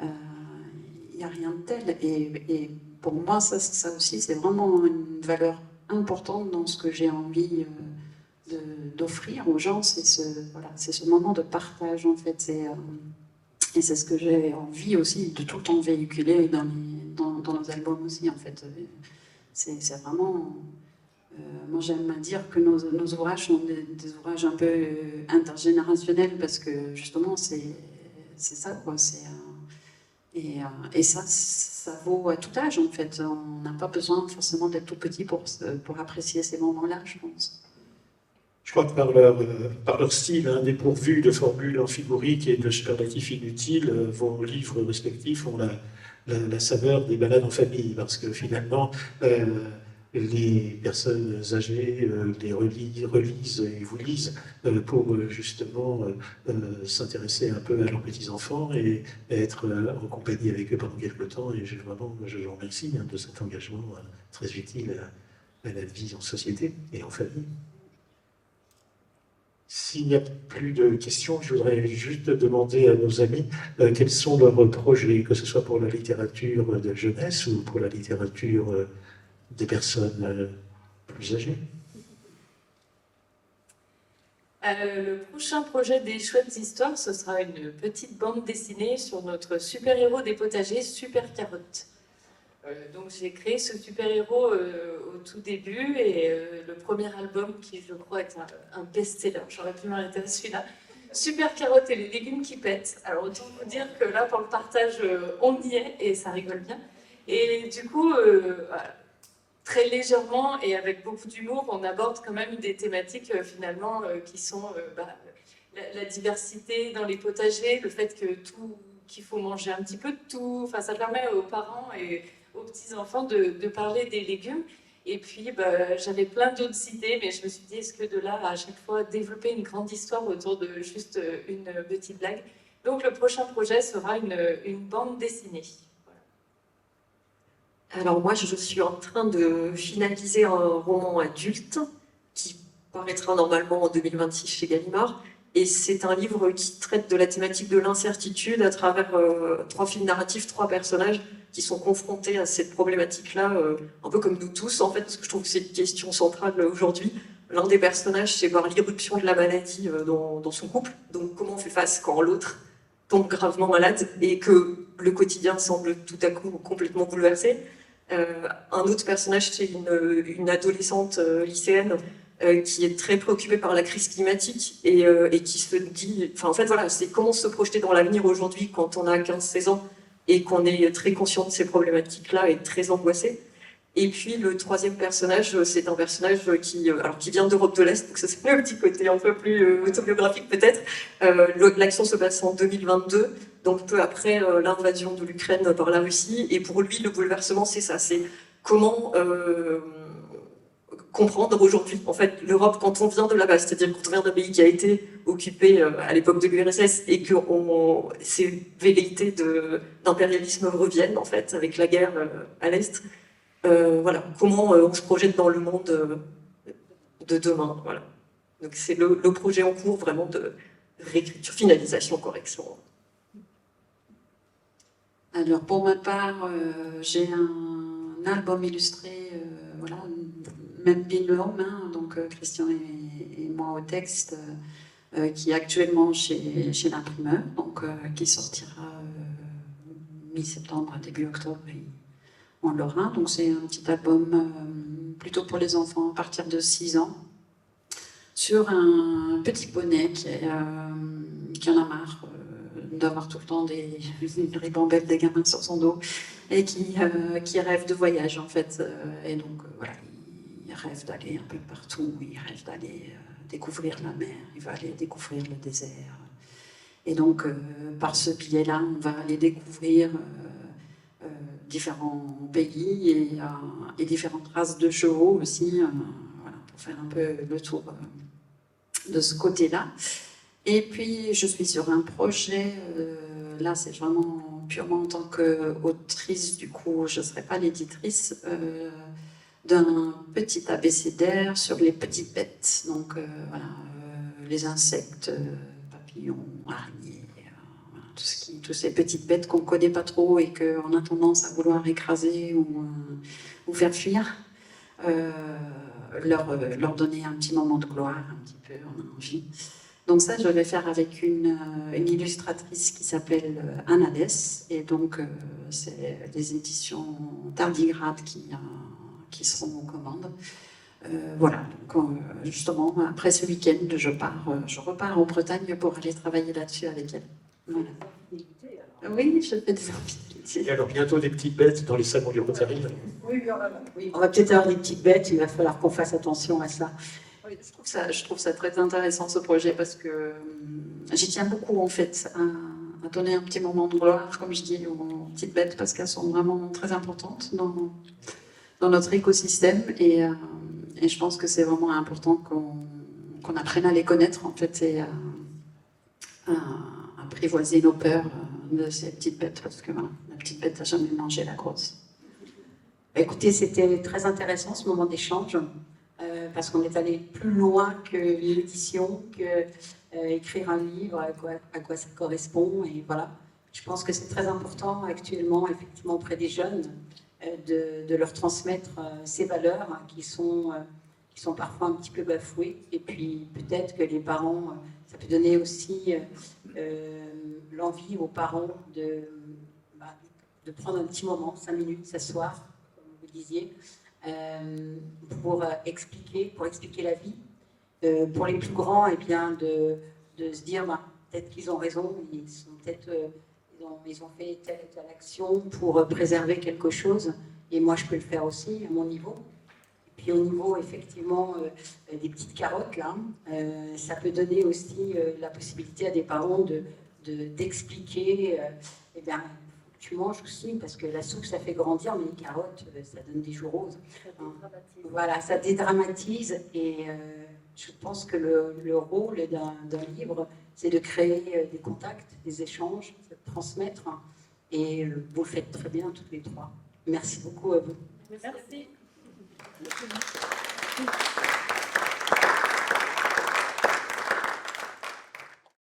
Il n'y a rien de tel. Et pour moi, ça aussi, c'est vraiment une valeur importante dans ce que j'ai envie d'offrir aux gens. C'est ce moment de partage, en fait. Et c'est ce que j'ai envie aussi de tout le temps véhiculer dans nos albums aussi, en fait. C'est vraiment... moi, j'aime dire que nos ouvrages sont des ouvrages un peu intergénérationnels parce que, justement, c'est ça, quoi. Et ça vaut à tout âge, en fait. On n'a pas besoin forcément d'être tout petit pour apprécier ces moments-là, je pense. Je crois que par leur style, dépourvu de formules amphigoriques et de superlatifs inutiles, vos livres respectifs ont la saveur des balades en famille, parce que finalement, les personnes âgées les relisent et vous lisent pour justement s'intéresser un peu à leurs petits-enfants et être en compagnie avec eux pendant quelques temps. Et je vous remercie de cet engagement très utile à la vie en société et en famille. S'il n'y a plus de questions, je voudrais juste demander à nos amis quels sont leurs projets, que ce soit pour la littérature de jeunesse ou pour la littérature des personnes plus âgées. Le prochain projet des Chouettes Histoires, ce sera une petite bande dessinée sur notre super-héros des potagers, Super Carotte. Donc j'ai créé ce super-héros au tout début et le premier album qui je crois est un best-seller, j'aurais pu m'arrêter à celui-là, Super Carotte et les légumes qui pètent. Alors autant vous dire que là pour le partage on y est et ça rigole bien. Et du coup, voilà, très légèrement et avec beaucoup d'humour, on aborde quand même des thématiques finalement qui sont la diversité dans les potagers, le fait qu'il faut manger un petit peu de tout, enfin ça permet aux parents et aux petits-enfants de parler des légumes. Et puis, j'avais plein d'autres idées, mais je me suis dit, est-ce que de là, à chaque fois, développer une grande histoire autour de juste une petite blague. Donc, le prochain projet sera une bande dessinée. Voilà. Alors moi, je suis en train de finaliser un roman adulte qui paraîtra normalement en 2026 chez Gallimard. Et c'est un livre qui traite de la thématique de l'incertitude à travers 3 fils narratifs, 3 personnages qui sont confrontés à cette problématique-là, un peu comme nous tous, en fait, parce que je trouve que c'est une question centrale aujourd'hui. L'un des personnages, c'est voir l'irruption de la maladie dans son couple. Donc, comment on fait face quand l'autre tombe gravement malade et que le quotidien semble tout à coup complètement bouleversé. Un autre personnage, c'est une adolescente lycéenne qui est très préoccupée par la crise climatique et qui se dit... Enfin, en fait, voilà, c'est comment se projeter dans l'avenir aujourd'hui quand on a 15-16 ans et qu'on est très conscient de ces problématiques-là et très angoissé. Et puis le troisième personnage, c'est un personnage qui vient d'Europe de l'Est, donc ça c'est le petit côté un peu plus autobiographique peut-être. L'action se passe en 2022, donc peu après l'invasion de l'Ukraine par la Russie, et pour lui le bouleversement c'est ça, c'est comment comprendre aujourd'hui en fait l'Europe quand on vient de là-bas, c'est-à-dire quand on vient d'un pays qui a été occupé à l'époque de l'URSS et que ces velléités d'impérialisme reviennent en fait avec la guerre à l'Est. Voilà, comment on se projette dans le monde de demain. Voilà. Donc c'est le projet en cours vraiment de réécriture, finalisation, correction. Alors pour ma part, j'ai un album illustré, voilà, même binôme, hein, donc Christian et moi au texte, qui est actuellement chez l'imprimeur, donc qui sortira mi-septembre, début octobre, et on l'aura. Donc c'est un petit album plutôt pour les enfants à partir de 6 ans, sur un petit poney qui en a marre d'avoir tout le temps des ribambelles des gamins sur son dos et qui rêve de voyage en fait. Et donc voilà, il rêve d'aller un peu partout, il rêve d'aller découvrir la mer, il va aller découvrir le désert. Et donc par ce biais-là, on va aller découvrir différents pays et différentes races de chevaux aussi, voilà, pour faire un peu le tour de ce côté-là. Et puis, je suis sur un projet, là c'est vraiment purement en tant qu'autrice, du coup je ne serai pas l'éditrice, d'un petit abécédaire sur les petites bêtes. Donc voilà, les insectes, papillons, araignées, voilà, toutes ces petites bêtes qu'on ne connaît pas trop et qu'on a tendance à vouloir écraser ou faire fuir. Leur donner un petit moment de gloire, un petit peu, on a envie. Donc ça, je vais faire avec une illustratrice qui s'appelle Anna Dess, et donc c'est les éditions Tardigrade qui seront aux commandes. Voilà, donc justement, après ce week-end, je repars en Bretagne pour aller travailler là-dessus avec elle. Voilà. Oui, je fais des infidélités. Et alors bientôt des petites bêtes dans les salons du Rotary. Oui, on va peut-être avoir des petites bêtes, il va falloir qu'on fasse attention à ça. Oui, je trouve ça très intéressant ce projet parce que j'y tiens beaucoup en fait à donner un petit moment de gloire, comme je dis, aux petites bêtes parce qu'elles sont vraiment très importantes dans notre écosystème et je pense que c'est vraiment important qu'on apprenne à les connaître en fait et à apprivoiser nos peurs de ces petites bêtes parce que voilà, la petite bête n'a jamais mangé la grosse. Écoutez, c'était très intéressant ce moment d'échange. Parce qu'on est allé plus loin que l'édition, que écrire un livre, à quoi ça correspond. Et voilà, je pense que c'est très important actuellement, effectivement, auprès des jeunes, de leur transmettre ces valeurs hein, qui sont parfois un petit peu bafouées. Et puis peut-être que les parents, ça peut donner aussi l'envie aux parents de prendre un petit moment, 5 minutes, s'asseoir, comme vous disiez. Pour expliquer la vie. Pour les plus grands, eh bien, de se dire peut-être qu'ils ont raison, ils ont fait telle et telle action pour préserver quelque chose, et moi je peux le faire aussi à mon niveau. Et puis au niveau effectivement des petites carottes, là, ça peut donner aussi la possibilité à des parents d'expliquer, eh bien, tu manges aussi, parce que la soupe, ça fait grandir, mais les carottes, ça donne des joues roses. Voilà, ça dédramatise, et je pense que le rôle d'un livre, c'est de créer des contacts, des échanges, de transmettre, et vous le faites très bien, toutes les trois. Merci beaucoup à vous. Merci.